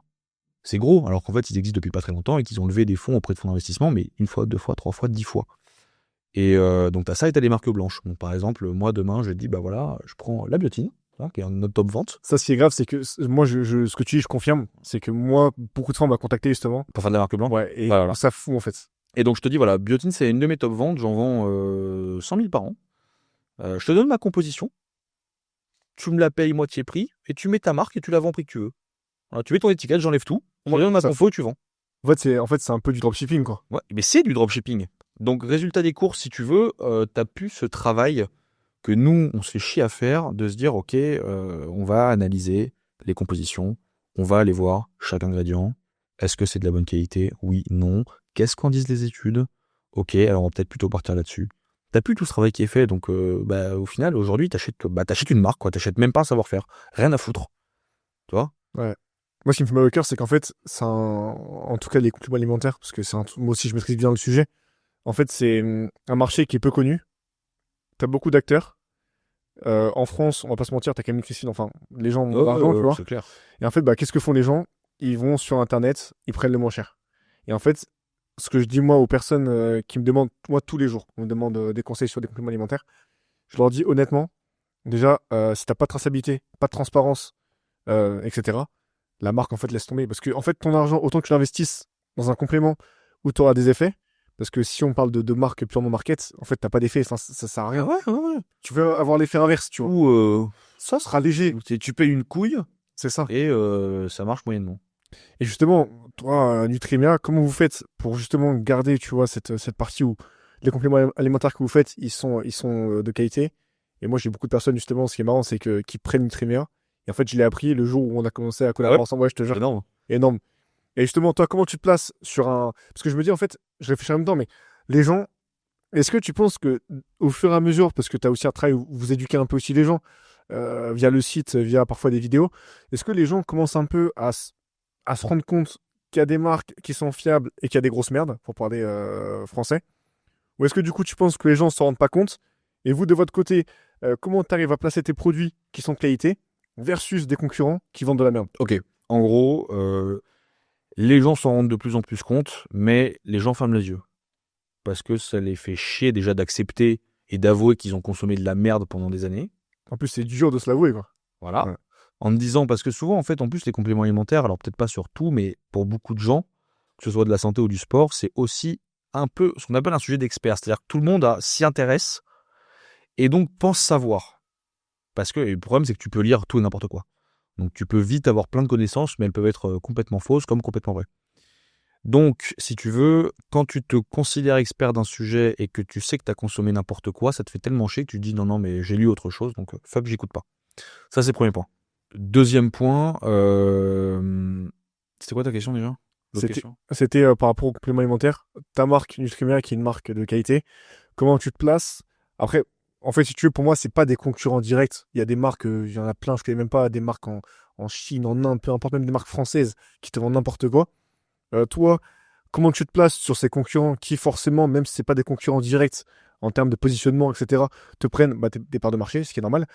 S2: C'est gros. Alors qu'en fait, ils existent depuis pas très longtemps et qu'ils ont levé des fonds auprès de fonds d'investissement, mais 1 fois, 2 fois, 3 fois, 10 fois. Et donc, tu as ça et tu as des marques blanches. Donc, par exemple, moi, demain, je dis, bah voilà, je prends la Biotine, hein, qui est notre top vente.
S1: Ça, ce qui est grave, c'est que moi, ce que tu dis, je confirme, c'est que moi, beaucoup de fois, on m'a contacté justement.
S2: Pour faire de la marque blanche.
S1: Ouais, et
S2: voilà.
S1: ça fout en fait.
S2: Et donc, je te dis, voilà, Biotine, c'est une de mes top ventes. J'en vends 100 000 par an. Je te donne ma composition. Tu me la payes moitié prix et tu mets ta marque et tu la vends au prix que tu veux. Voilà, tu mets ton étiquette, j'enlève tout. On me donne ma compo et tu vends.
S1: En fait, c'est un peu du dropshipping, quoi.
S2: Ouais, mais c'est du dropshipping. Donc, résultat des courses, si tu veux, t'as plus ce travail que nous, on se fait chier à faire, de se dire, ok, on va analyser les compositions, on va aller voir chaque ingrédient. Est-ce que c'est de la bonne qualité? Oui, non. Qu'est-ce qu'en disent les études? Ok, alors on va peut-être plutôt partir là-dessus. T'as plus tout ce travail qui est fait, donc au final, aujourd'hui, t'achètes une marque, quoi. T'achètes même pas un savoir-faire. Rien à foutre. Tu vois?
S1: Ouais. Moi, ce qui me fait mal au cœur, c'est qu'en fait, en tout cas, les compléments alimentaires, parce que moi aussi, je maîtrise bien le sujet. En fait, c'est un marché qui est peu connu. T'as beaucoup d'acteurs. En France, on va pas se mentir, t'as quand même une crise, enfin, les gens ont de l'argent, tu vois.
S2: C'est clair.
S1: Et en fait, qu'est-ce que font les gens? Ils vont sur Internet, ils prennent le moins cher. Et en fait, ce que je dis moi aux personnes qui me demandent, moi tous les jours, on me demande des conseils sur des compléments alimentaires, je leur dis honnêtement, déjà, si t'as pas de traçabilité, pas de transparence, etc., la marque, en fait, laisse tomber. Parce que, en fait, ton argent, autant que tu l'investisses dans un complément où tu auras des effets, parce que si on parle de marque purement market, en fait, t'as pas d'effet, ça sert à rien.
S2: Ouais.
S1: Tu veux avoir l'effet inverse, tu vois.
S2: Ou
S1: Ça sera léger.
S2: tu payes une couille
S1: C'est ça.
S2: et ça marche moyennement.
S1: Et justement, toi, Nutrimia, comment vous faites pour justement garder, tu vois, cette partie où les compléments alimentaires que vous faites, ils sont de qualité. Et moi, j'ai beaucoup de personnes, justement, ce qui est marrant, c'est qui prennent Nutrimia. Et en fait, je l'ai appris le jour où on a commencé à collaborer ensemble. Ouais, je te jure.
S2: Énorme.
S1: Énorme. Et justement, toi, comment tu te places sur un... Parce que je me dis, en fait, je réfléchis en même temps, mais les gens, est-ce que tu penses que au fur et à mesure, parce que tu as aussi un travail où vous éduquez un peu aussi les gens, via le site, via parfois des vidéos, est-ce que les gens commencent un peu à se rendre compte qu'il y a des marques qui sont fiables et qu'il y a des grosses merdes, pour parler français? Ou est-ce que du coup, tu penses que les gens ne s'en rendent pas compte? Et vous, de votre côté, comment tu arrives à placer tes produits qui sont de qualité versus des concurrents qui vendent de la merde?
S2: Ok. En gros, les gens s'en rendent de plus en plus compte, mais les gens ferment les yeux. Parce que ça les fait chier déjà d'accepter et d'avouer qu'ils ont consommé de la merde pendant des années.
S1: En plus, c'est dur de se l'avouer, quoi.
S2: Voilà.
S1: Ouais.
S2: En me disant, parce que souvent, en fait, en plus, les compléments alimentaires, alors peut-être pas sur tout, mais pour beaucoup de gens, que ce soit de la santé ou du sport, c'est aussi un peu ce qu'on appelle un sujet d'expert. C'est-à-dire que tout le monde s'y intéresse et donc pense savoir. Parce que le problème, c'est que tu peux lire tout et n'importe quoi. Donc tu peux vite avoir plein de connaissances, mais elles peuvent être complètement fausses comme complètement vraies. Donc, si tu veux, quand tu te considères expert d'un sujet et que tu sais que tu as consommé n'importe quoi, ça te fait tellement chier que tu te dis non, mais j'ai lu autre chose, donc fuck, j'écoute pas. Ça, c'est le premier point. Deuxième point, c'était quoi ta question déjà?
S1: C'était par rapport au complément alimentaire. Ta marque Nutrimea, qui est une marque de qualité, comment tu te places? Après, en fait, si tu veux, pour moi, c'est pas des concurrents directs. Il y a des marques, il y en a plein, je connais même pas, des marques en Chine, en Inde, peu importe, même des marques françaises qui te vendent n'importe quoi. Toi, comment tu te places sur ces concurrents qui, forcément, même si c'est pas des concurrents directs en termes de positionnement, etc., te prennent des parts de marché, ce qui est normal.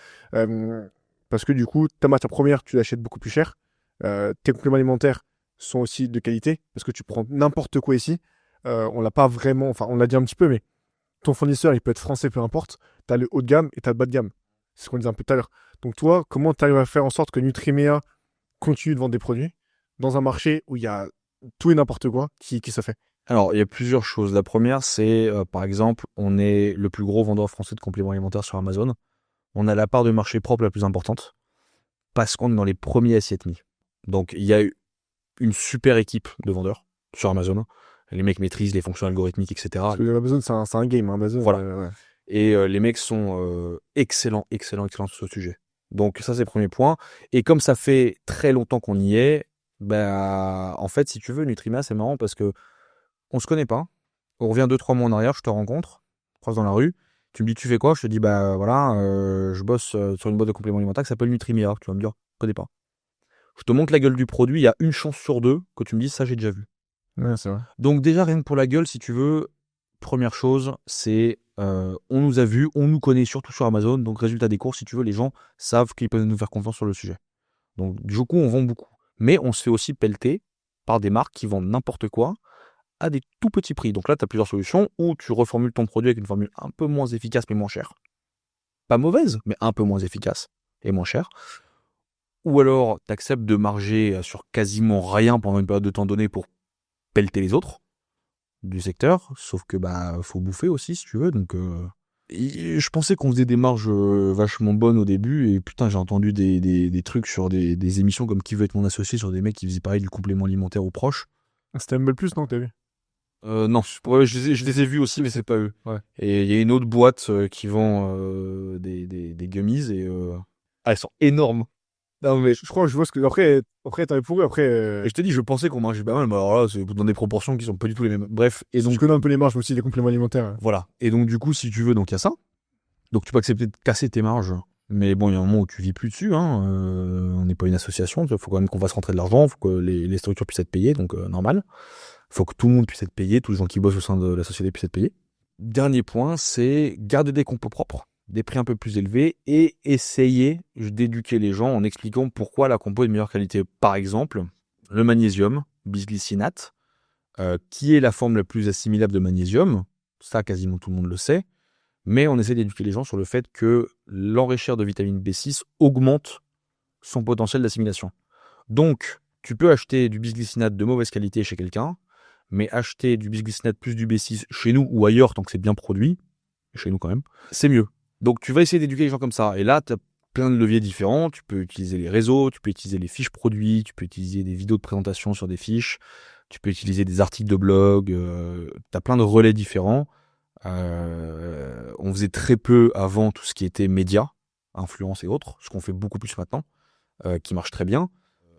S1: Parce que du coup, ta matière première, tu l'achètes beaucoup plus cher. Tes compléments alimentaires sont aussi de qualité, parce que tu prends n'importe quoi ici. On l'a pas vraiment, enfin, on l'a dit un petit peu, mais ton fournisseur, il peut être français, peu importe. Tu as le haut de gamme et tu as le bas de gamme. C'est ce qu'on disait un peu tout à l'heure. Donc toi, comment tu arrives à faire en sorte que Nutrimea continue de vendre des produits dans un marché où il y a tout et n'importe quoi qui se fait?
S2: Alors, il y a plusieurs choses. La première, c'est, par exemple, on est le plus gros vendeur français de compléments alimentaires sur Amazon. On a la part de marché propre la plus importante parce qu'on est dans les premiers à s'y être mis. Donc, il y a une super équipe de vendeurs sur Amazon. Les mecs maîtrisent les fonctions algorithmiques, etc.
S1: Parce que Amazon, c'est un game. Amazon,
S2: Voilà.
S1: ouais.
S2: Et les mecs sont excellents sur ce sujet. Donc, ça, c'est le premier point. Et comme ça fait très longtemps qu'on y est, bah, en fait, si tu veux, Nutrimea, c'est marrant parce que on se connaît pas. On revient 2-3 mois en arrière, je te rencontre, je croise dans la rue. Tu me dis, tu fais quoi? Je te dis, bah voilà, je bosse sur une boîte de compléments alimentaires qui s'appelle Nutrimea. Tu vas me dire, je connais pas. Je te montre la gueule du produit, il y a une chance sur deux que tu me dises, ça, j'ai déjà vu.
S1: Ouais, c'est vrai.
S2: Donc, déjà, rien que pour la gueule, si tu veux, première chose, c'est on nous a vus, on nous connaît surtout sur Amazon. Donc, résultat des courses, si tu veux, les gens savent qu'ils peuvent nous faire confiance sur le sujet. Donc, du coup, on vend beaucoup. Mais on se fait aussi pelleter par des marques qui vendent n'importe quoi à des tout petits prix. Donc là, tu as plusieurs solutions où tu reformules ton produit avec une formule un peu moins efficace mais moins chère. Pas mauvaise, mais un peu moins efficace et moins chère. Ou alors, tu acceptes de marger sur quasiment rien pendant une période de temps donnée pour pelleter les autres du secteur. Sauf que faut bouffer aussi si tu veux. Donc je pensais qu'on faisait des marges vachement bonnes au début. Et putain, j'ai entendu des trucs sur des émissions comme Qui veut être mon associé sur des mecs qui faisaient pareil du complément alimentaire aux proches.
S1: C'était ML+, non, que t'as vu?
S2: Non, je les ai vus aussi, mais c'est pas eux.
S1: Ouais.
S2: Et il y a une autre boîte qui vend des gummies et elles sont énormes.
S1: Non, mais je crois que je vois ce que. Après t'avais pour eux, après.
S2: Et je te dis, je pensais qu'on mangeait pas mal, mais alors là, c'est dans des proportions qui sont pas du tout les mêmes. Bref, et donc
S1: Je connais un peu les marges, mais aussi les compléments alimentaires.
S2: voilà. Et donc du coup, si tu veux, donc il y a ça. Donc tu peux accepter de casser tes marges. Mais bon, il y a un moment où tu vis plus dessus. On n'est pas une association. Il faut quand même qu'on fasse rentrer de l'argent. Il faut que les structures puissent être payées. Donc normal. Il faut que tout le monde puisse être payé. Tous les gens qui bossent au sein de la société puissent être payés. Dernier point, c'est garder des compos propres, des prix un peu plus élevés et essayer d'éduquer les gens en expliquant pourquoi la compo est de meilleure qualité. Par exemple, le magnésium, bisglycinate, qui est la forme la plus assimilable de magnésium. Ça, quasiment tout le monde le sait. Mais on essaie d'éduquer les gens sur le fait que l'enrichir de vitamine B6 augmente son potentiel d'assimilation. Donc, tu peux acheter du bisglycinate de mauvaise qualité chez quelqu'un, mais acheter du bisglycinate plus du B6 chez nous ou ailleurs, tant que c'est bien produit, chez nous quand même, c'est mieux. Donc, tu vas essayer d'éduquer les gens comme ça. Et là, tu as plein de leviers différents. Tu peux utiliser les réseaux, tu peux utiliser les fiches produits, tu peux utiliser des vidéos de présentation sur des fiches, tu peux utiliser des articles de blog, tu as plein de relais différents. On faisait très peu avant tout ce qui était médias, influence et autres, ce qu'on fait beaucoup plus maintenant, qui marche très bien.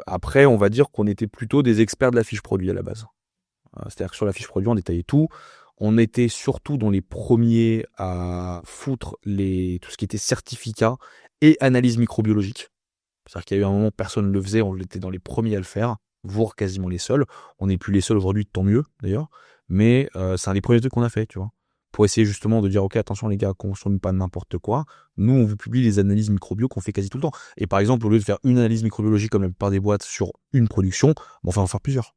S2: Après, on va dire qu'on était plutôt des experts de la fiche produit à la base. C'est-à-dire que sur la fiche produit, on détaillait tout. On était surtout dans les premiers à foutre tout ce qui était certificat et analyse microbiologique. C'est-à-dire qu'il y a eu un moment, personne ne le faisait, on était dans les premiers à le faire, voire quasiment les seuls. On n'est plus les seuls aujourd'hui, tant mieux d'ailleurs. Mais c'est un des premiers trucs qu'on a fait, tu vois. Pour essayer justement de dire, ok, attention les gars, consommez pas n'importe quoi. Nous, on vous publie les analyses microbio qu'on fait quasi tout le temps. Et par exemple, au lieu de faire une analyse microbiologique comme la plupart des boîtes sur une production, on va en faire plusieurs.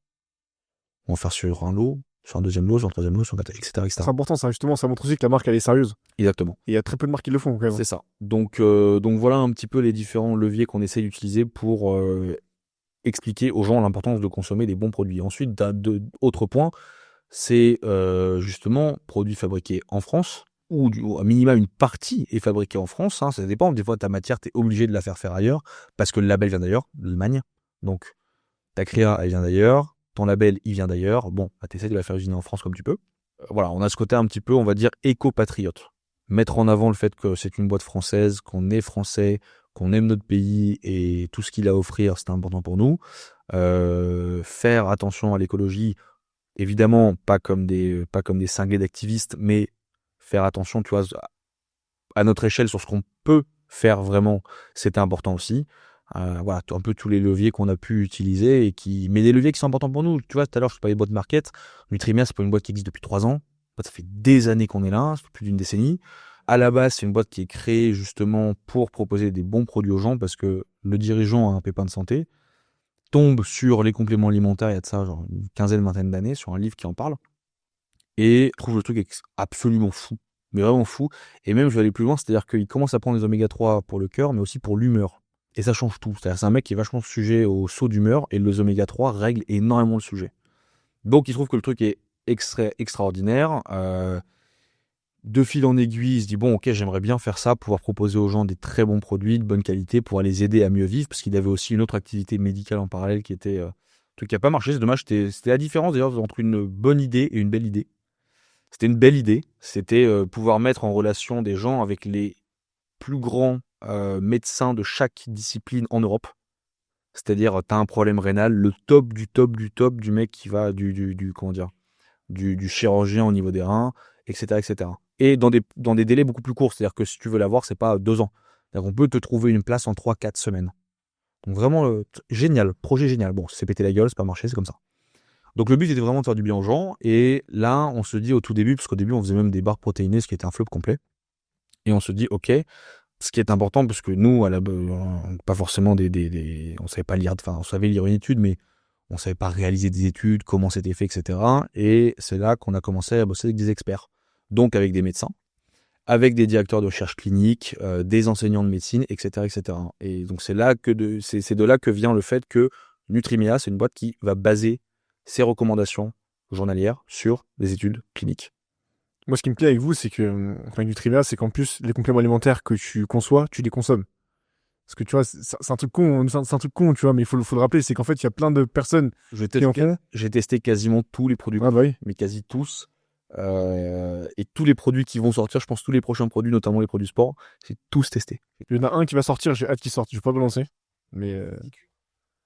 S2: On va faire sur un lot, sur un deuxième lot, sur un troisième lot, sur un quatrième, etc.
S1: C'est important, ça, justement, ça montre aussi que la marque, elle est sérieuse.
S2: Exactement.
S1: Et il y a très peu de marques qui le font, quand même.
S2: C'est ça. Donc voilà un petit peu les différents leviers qu'on essaie d'utiliser pour expliquer aux gens l'importance de consommer des bons produits. Ensuite, autre point, c'est justement produits fabriqués en France, ou à minima une partie est fabriquée en France. Hein, ça dépend. Des fois, ta matière, tu es obligé de la faire ailleurs, parce que le label vient d'ailleurs, d'Allemagne. Donc, ta créa, elle vient d'ailleurs. Ton label, il vient d'ailleurs. Bon, bah, tu essaies de la faire usiner en France comme tu peux. Voilà, on a ce côté un petit peu, on va dire, éco-patriote. Mettre en avant le fait que c'est une boîte française, qu'on est français, qu'on aime notre pays et tout ce qu'il a à offrir, c'est important pour nous. Faire attention à l'écologie, évidemment, pas comme des cinglés d'activistes, mais faire attention, tu vois, à notre échelle sur ce qu'on peut faire vraiment, c'était important aussi. Voilà, un peu tous les leviers qu'on a pu utiliser mais des leviers qui sont importants pour nous. Tu vois, tout à l'heure, je parlais de boîte market. Nutrimia, c'est pas une boîte qui existe depuis 3 ans. Ça fait des années qu'on est là, c'est plus d'une décennie. À la base, c'est une boîte qui est créée justement pour proposer des bons produits aux gens parce que le dirigeant a un pépin de santé, tombe sur les compléments alimentaires, il y a de ça genre une quinzaine, vingtaine d'années, sur un livre qui en parle, et trouve le truc absolument fou, mais vraiment fou. Et même, je vais aller plus loin, c'est-à-dire qu'il commence à prendre des oméga 3 pour le cœur, mais aussi pour l'humeur. Et ça change tout. C'est-à-dire c'est un mec qui est vachement sujet au saut d'humeur, et les oméga 3 règlent énormément le sujet. Donc, il trouve que le truc est extraordinaire. De fil en aiguille, il se dit bon, ok, j'aimerais bien faire ça, pouvoir proposer aux gens des très bons produits de bonne qualité, pouvoir les aider à mieux vivre, parce qu'il avait aussi une autre activité médicale en parallèle qui était un truc qui n'a pas marché. C'est dommage, c'était la différence d'ailleurs entre une bonne idée et une belle idée. C'était une belle idée, c'était pouvoir mettre en relation des gens avec les plus grands médecins de chaque discipline en Europe. C'est-à-dire, tu as un problème rénal, le top du top du top du mec qui va comment dire, du chirurgien au niveau des reins, etc., etc. Et dans des délais beaucoup plus courts. C'est-à-dire que si tu veux l'avoir, c'est pas 2 ans. C'est-à-dire qu'on peut te trouver une place en 3-4 semaines. Donc vraiment, génial, projet génial. Bon, c'est pété la gueule, c'est pas marché, c'est comme ça. Donc le but était vraiment de faire du bien aux gens. Et là, on se dit au tout début, parce qu'au début, on faisait même des barres protéinées, ce qui était un flop complet. Et on se dit, ok, ce qui est important, parce que nous, pas forcément on savait pas lire, enfin, on savait lire une étude, mais on savait pas réaliser des études, comment c'était fait, etc. Et c'est là qu'on a commencé à bosser avec des experts. Donc avec des médecins, avec des directeurs de recherche clinique, des enseignants de médecine, etc., etc. Et donc c'est de là que vient le fait que Nutrimia, c'est une boîte qui va baser ses recommandations journalières sur des études cliniques.
S1: Moi, ce qui me plaît avec vous, c'est que, avec Nutrimia, c'est qu'en plus, les compléments alimentaires que tu conçois, tu les consommes. Parce que tu vois, c'est un truc con, c'est un truc con, tu vois, mais il faut le rappeler, c'est qu'en fait, il y a plein de personnes qui en font.
S2: J'ai testé quasiment tous les produits,
S1: Ah bah oui.
S2: mais quasi tous. Et tous les produits qui vont sortir, je pense tous les prochains produits, notamment les produits sport, j'ai tous testé.
S1: Il y en a un qui va sortir, j'ai hâte qu'il sorte. Je vais pas me lancer. Mais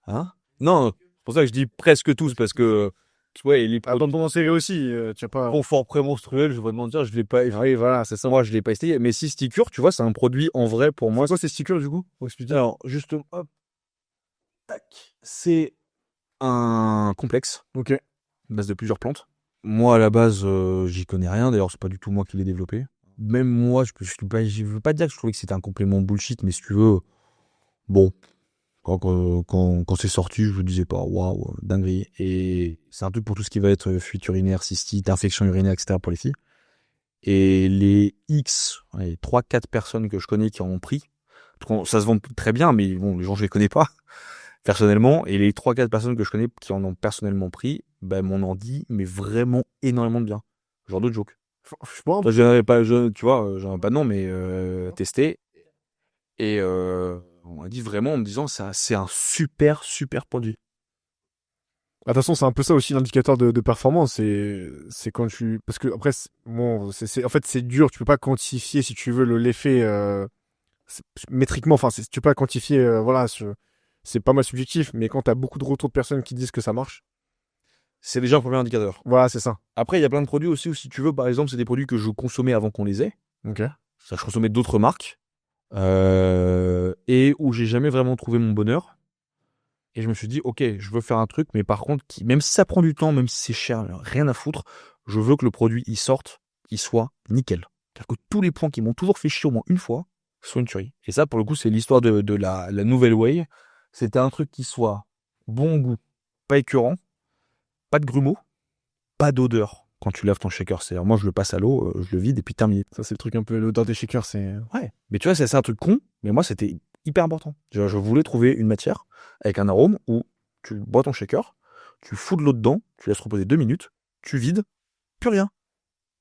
S2: Hein? Non, c'est pour ça que je dis presque tous, parce que ouais, les
S1: dans ton série aussi, tu as pas.
S2: confort prémenstruel, je vais te mentir, je l'ai pas.
S1: Oui, voilà, c'est ça.
S2: Moi, je l'ai pas essayé. Mais si Sticure, tu vois, c'est un produit en vrai pour moi.
S1: C'est quoi ces stickers du coup? Faut expliquer.
S2: Alors, justement, hop, tac, c'est un complexe,
S1: Ok.
S2: base de plusieurs plantes. Moi, à la base, j'y connais rien. D'ailleurs, c'est pas du tout moi qui l'ai développé. Même moi, je veux pas dire que je trouvais que c'était un complément bullshit, mais si tu veux, bon, quand c'est sorti, je me disais pas, waouh, dinguerie. Et c'est un truc pour tout ce qui va être fuite urinaire, cystite, infection urinaire, etc. pour les filles. Et les 3-4 personnes que je connais qui en ont pris, ça se vend très bien, mais bon, les gens, je les connais pas personnellement. Et les 3-4 personnes que je connais qui en ont personnellement pris, ben, m'en ont dit, mais vraiment énormément de bien. Genre de joke.
S1: Je sais pas.
S2: Toi, tu vois, j'en ai pas de nom, mais testé. Et on m'a dit vraiment en me disant, c'est un super, super produit.
S1: De toute façon, c'est un peu ça aussi l'indicateur de performance. C'est quand tu. Parce que après, bon, en fait, c'est dur. Tu peux pas quantifier, si tu veux, l'effet métriquement. Enfin, tu peux pas quantifier. Voilà, c'est pas mal subjectif. Mais quand tu as beaucoup de retours de personnes qui disent que ça marche.
S2: C'est déjà un premier indicateur.
S1: Voilà, c'est ça.
S2: Après, il y a plein de produits aussi où, si tu veux, par exemple, c'est des produits que je consommais avant qu'on les ait.
S1: Ok.
S2: Ça, je consommais d'autres marques. Et où j'ai jamais vraiment trouvé mon bonheur. Et je me suis dit, ok, je veux faire un truc, mais par contre, même si ça prend du temps, même si c'est cher, rien à foutre, je veux que le produit, il sorte, qu'il soit nickel. C'est-à-dire que tous les points qui m'ont toujours fait chier au moins une fois, soient une tuerie. Et ça, pour le coup, c'est l'histoire de la nouvelle whey. C'était un truc qui soit bon goût, pas écœurant, pas de grumeaux, pas d'odeur quand tu laves ton shaker. C'est-à-dire, moi, je le passe à l'eau, je le vide et puis terminé.
S1: Ça, c'est le truc un peu. L'odeur des shakers, c'est.
S2: Ouais. Mais tu vois, c'est un truc con, mais moi, c'était hyper important. Je voulais trouver une matière avec un arôme où tu bois ton shaker, tu fous de l'eau dedans, tu laisses reposer 2 minutes, tu vides, plus rien.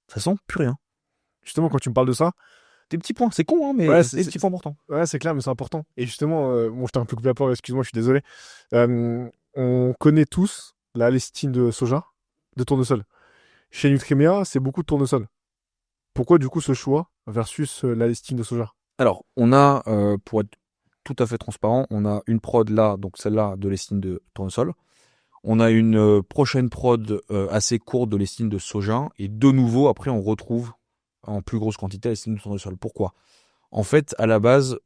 S2: Ça sent plus rien.
S1: Justement, quand tu me parles de ça,
S2: Des petits points, c'est con, hein, mais
S1: Ouais,
S2: c'est des petits points importants.
S1: ouais, c'est clair, mais c'est important. Et justement, bon, je t'ai un peu coupé la parole, excuse-moi, je suis désolé. On connaît tous la lécithine de soja, de tournesol. Chez Nutrimea, c'est beaucoup de tournesol. Pourquoi, du coup, ce choix versus la lécithine de soja?
S2: Alors, on a, pour être tout à fait transparent, on a une prod là, donc celle-là de lécithine de tournesol. On a une prochaine prod assez courte de lécithine de soja. Et de nouveau, après, on retrouve en plus grosse quantité la lécithine de tournesol. Pourquoi? En fait, à la base,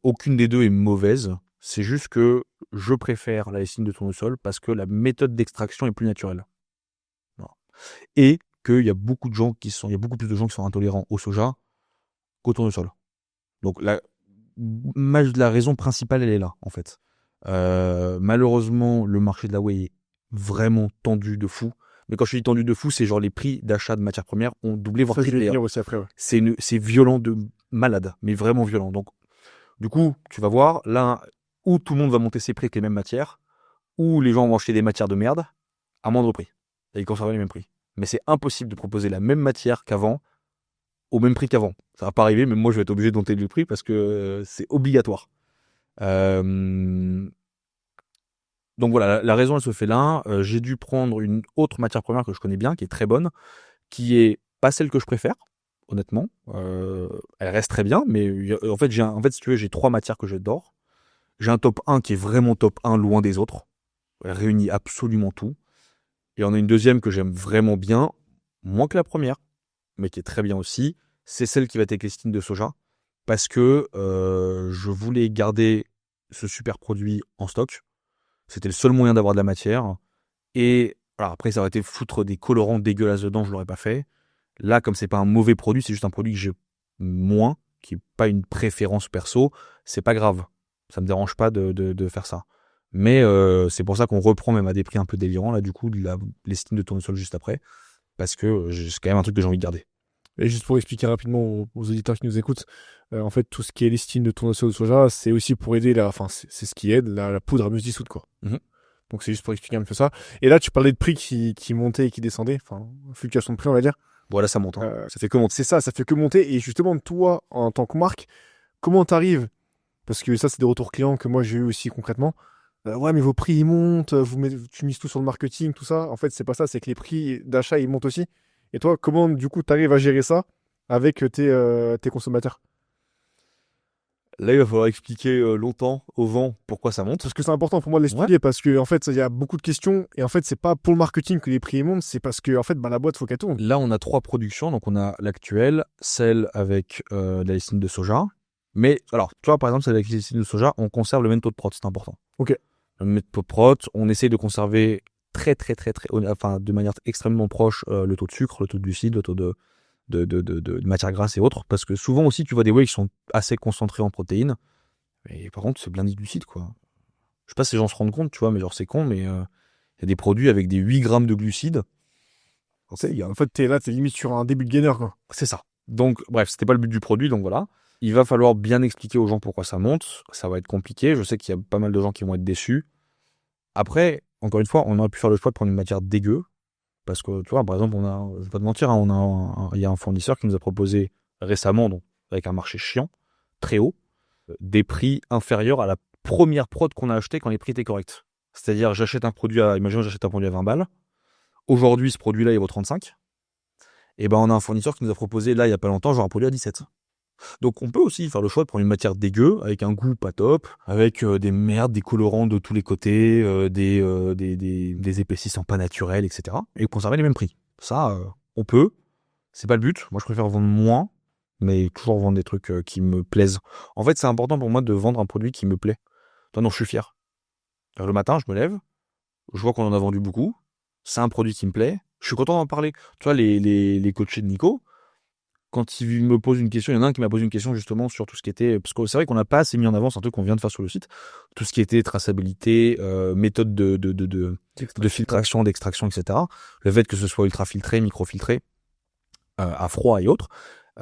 S2: aucune des deux est mauvaise. C'est juste que je préfère la lécithine de tournesol parce que la méthode d'extraction est plus naturelle. Voilà. Et qu'il y a beaucoup de gens il y a beaucoup plus de gens qui sont intolérants au soja qu'au tournesol. Donc la raison principale, elle est là, en fait. Malheureusement, le marché de la whey est vraiment tendu de fou. Mais quand je dis tendu de fou, c'est genre les prix d'achat de matières premières ont doublé, voire
S1: Ça, je vais
S2: triplé.
S1: venir aussi après, ouais.
S2: C'est violent de malade, mais vraiment violent. Donc, du coup, tu vas voir, là, où tout le monde va monter ses prix avec les mêmes matières, où les gens vont acheter des matières de merde à moindre prix. Et ils conservent les mêmes prix. Mais c'est impossible de proposer la même matière qu'avant, au même prix qu'avant. Ça va pas arriver, mais moi, je vais être obligé de monter le prix parce que c'est obligatoire. Donc voilà, la raison, elle se fait là. J'ai dû prendre une autre matière première que je connais bien, qui est très bonne, qui est pas celle que je préfère, honnêtement. Elle reste très bien, mais en fait, si tu veux, j'ai 3 matières que j'adore. J'ai un top 1 qui est vraiment top 1, loin des autres. Elle réunit absolument tout. Et on a une deuxième que j'aime vraiment bien, moins que la première, mais qui est très bien aussi. C'est celle qui va être avec lécithine de soja, parce que je voulais garder ce super produit en stock. C'était le seul moyen d'avoir de la matière. Et alors après, ça aurait été foutre des colorants dégueulasses dedans, je l'aurais pas fait. Là, comme c'est pas un mauvais produit, c'est juste un produit que j'ai moins, qui est pas une préférence perso, c'est pas grave. Ça me dérange pas de faire ça. Mais c'est pour ça qu'on reprend même à des prix un peu délirants, là, du coup, de la lécithine de tournesol juste après. Parce que c'est quand même un truc que j'ai envie de garder.
S1: Et juste pour expliquer rapidement aux auditeurs qui nous écoutent, en fait, tout ce qui est lécithine de tournesol de soja, c'est aussi pour aider enfin, c'est ce qui aide la poudre à mieux se dissoudre, quoi.
S2: Mhm.
S1: Donc c'est juste pour expliquer un peu ça. Et là, tu parlais de prix qui montaient et qui descendaient, enfin, fluctuation de prix, on va dire.
S2: Voilà, ça monte. Hein.
S1: Ça fait que monter. C'est ça fait que monter. Et justement, toi, en tant que marque, comment t'arrives? Parce que ça, c'est des retours clients que moi j'ai eu aussi concrètement. Ouais, mais vos prix ils montent, tu mises tout sur le marketing, tout ça. En fait, c'est pas ça, c'est que les prix d'achat ils montent aussi. Et toi, comment du coup t'arrives à gérer ça avec tes consommateurs?
S2: Là, il va falloir expliquer longtemps au vent pourquoi ça monte.
S1: Parce que c'est important pour moi de l'expliquer, parce que en fait, il y a beaucoup de questions. Et en fait, c'est pas pour le marketing que les prix ils montent, c'est parce que en fait, la boîte, faut qu'elle tourne.
S2: Là, on a 3 productions. Donc, on a l'actuelle, celle avec de la lécithine de soja. Mais, alors, tu vois, par exemple, celle avec la lécithine de soja, on conserve le même taux de prot, c'est important.
S1: Ok.
S2: Le même taux de prot, on essaye de conserver enfin, de manière extrêmement proche le taux de sucre, le taux de glucides, le taux de matières grasses et autres. Parce que souvent aussi, tu vois des whey qui sont assez concentrés en protéines. Mais par contre, c'est blindé de glucides, quoi. Je sais pas si les gens se rendent compte, tu vois, mais genre, c'est con, mais il y a des produits avec des 8 grammes de glucides.
S1: En fait, t'es limite sur un début de gainer, quoi.
S2: C'est ça. Donc, bref, c'était pas le but du produit, donc voilà. Il va falloir bien expliquer aux gens pourquoi ça monte. Ça va être compliqué. Je sais qu'il y a pas mal de gens qui vont être déçus. Après, encore une fois, on aurait pu faire le choix de prendre une matière dégueu. Parce que, tu vois, par exemple, je vais pas te mentir, hein, il y a un fournisseur qui nous a proposé récemment, donc, avec un marché chiant, très haut, des prix inférieurs à la première prod qu'on a acheté quand les prix étaient corrects. C'est-à-dire, imaginons, j'achète un produit à 20 balles. Aujourd'hui, ce produit-là, il vaut 35. Et ben, on a un fournisseur qui nous a proposé, là, il y a pas longtemps, genre un produit à 17. Donc, on peut aussi faire le choix de prendre une matière dégueu, avec un goût pas top, avec des merdes, des colorants de tous les côtés, des épaississants pas naturels, etc. Et conserver les mêmes prix. Ça, on peut. C'est pas le but. Moi, je préfère vendre moins, mais toujours vendre des trucs qui me plaisent. En fait, c'est important pour moi de vendre un produit qui me plaît. Non, je suis fier. Le matin, je me lève, je vois qu'on en a vendu beaucoup. C'est un produit qui me plaît. Je suis content d'en parler. Tu vois, les coachés de Nico, quand il me pose une question, il y en a un qui m'a posé une question justement sur tout ce qui était... Parce que c'est vrai qu'on n'a pas assez mis en avant, c'est un truc qu'on vient de faire sur le site, tout ce qui était traçabilité, méthode de filtration, d'extraction, etc. Le fait que ce soit ultra-filtré, micro-filtré, à froid et autres,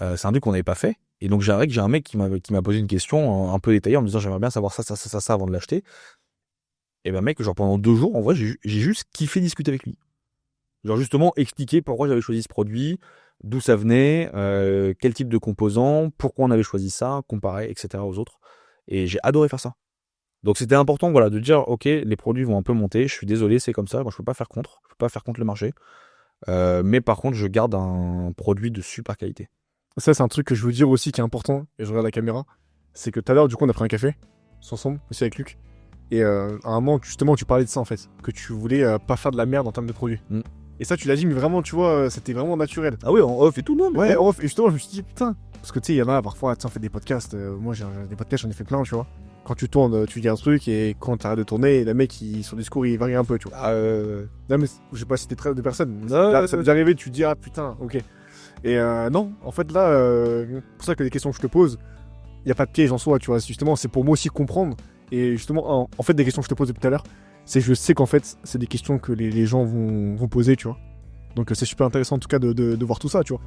S2: c'est un truc qu'on n'avait pas fait. Et donc j'ai un mec qui m'a posé une question un peu détaillée en me disant j'aimerais bien savoir ça avant de l'acheter. Et ben mec, genre pendant 2 jours, en vrai, j'ai juste kiffé discuter avec lui. Genre justement expliquer pourquoi j'avais choisi ce produit, d'où ça venait, quel type de composants, pourquoi on avait choisi ça, comparer, etc. aux autres. Et j'ai adoré faire ça. Donc c'était important, voilà, de dire ok, les produits vont un peu monter, je suis désolé, c'est comme ça, moi je peux pas faire contre le marché. Mais par contre, je garde un produit de super qualité.
S1: Ça, c'est un truc que je veux dire aussi qui est important, et je regarde la caméra. C'est que tout à l'heure, du coup, on a pris un café, ensemble, aussi avec Luc. Et à un moment, justement, tu parlais de ça en fait, que tu voulais pas faire de la merde en termes de produits. Et ça, tu l'as dit, mais vraiment, tu vois, c'était vraiment naturel.
S2: Ah oui, en off et tout, non?
S1: Ouais, en off. Et justement, je me suis dit, putain, parce que tu sais, il y en a parfois, tu sais, on fait des podcasts. Moi, j'ai des podcasts, j'en ai fait plein, tu vois. Quand tu tournes, tu dis un truc, et quand t'arrêtes de tourner, le mec, son discours, il varie un peu, tu vois. Non, mais je sais pas si t'es très de personnes. Ça m'est déjà arrivé, tu te dis, ah putain, ok. Et non, en fait, là, c'est pour ça que les questions que je te pose, il n'y a pas de piège en soi, tu vois. Justement, c'est pour moi aussi comprendre. Et justement, en fait, des questions que je te pose depuis tout à l'heure, c'est que je sais qu'en fait, c'est des questions que les gens vont poser, tu vois. Donc, c'est super intéressant en tout cas de voir tout ça, tu vois.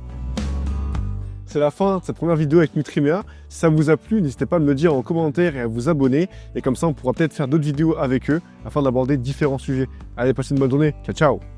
S1: C'est la fin de cette première vidéo avec Nutrimea. Si ça vous a plu, n'hésitez pas à me le dire en commentaire et à vous abonner. Et comme ça, on pourra peut-être faire d'autres vidéos avec eux afin d'aborder différents sujets. Allez, passez une bonne journée. Ciao, ciao!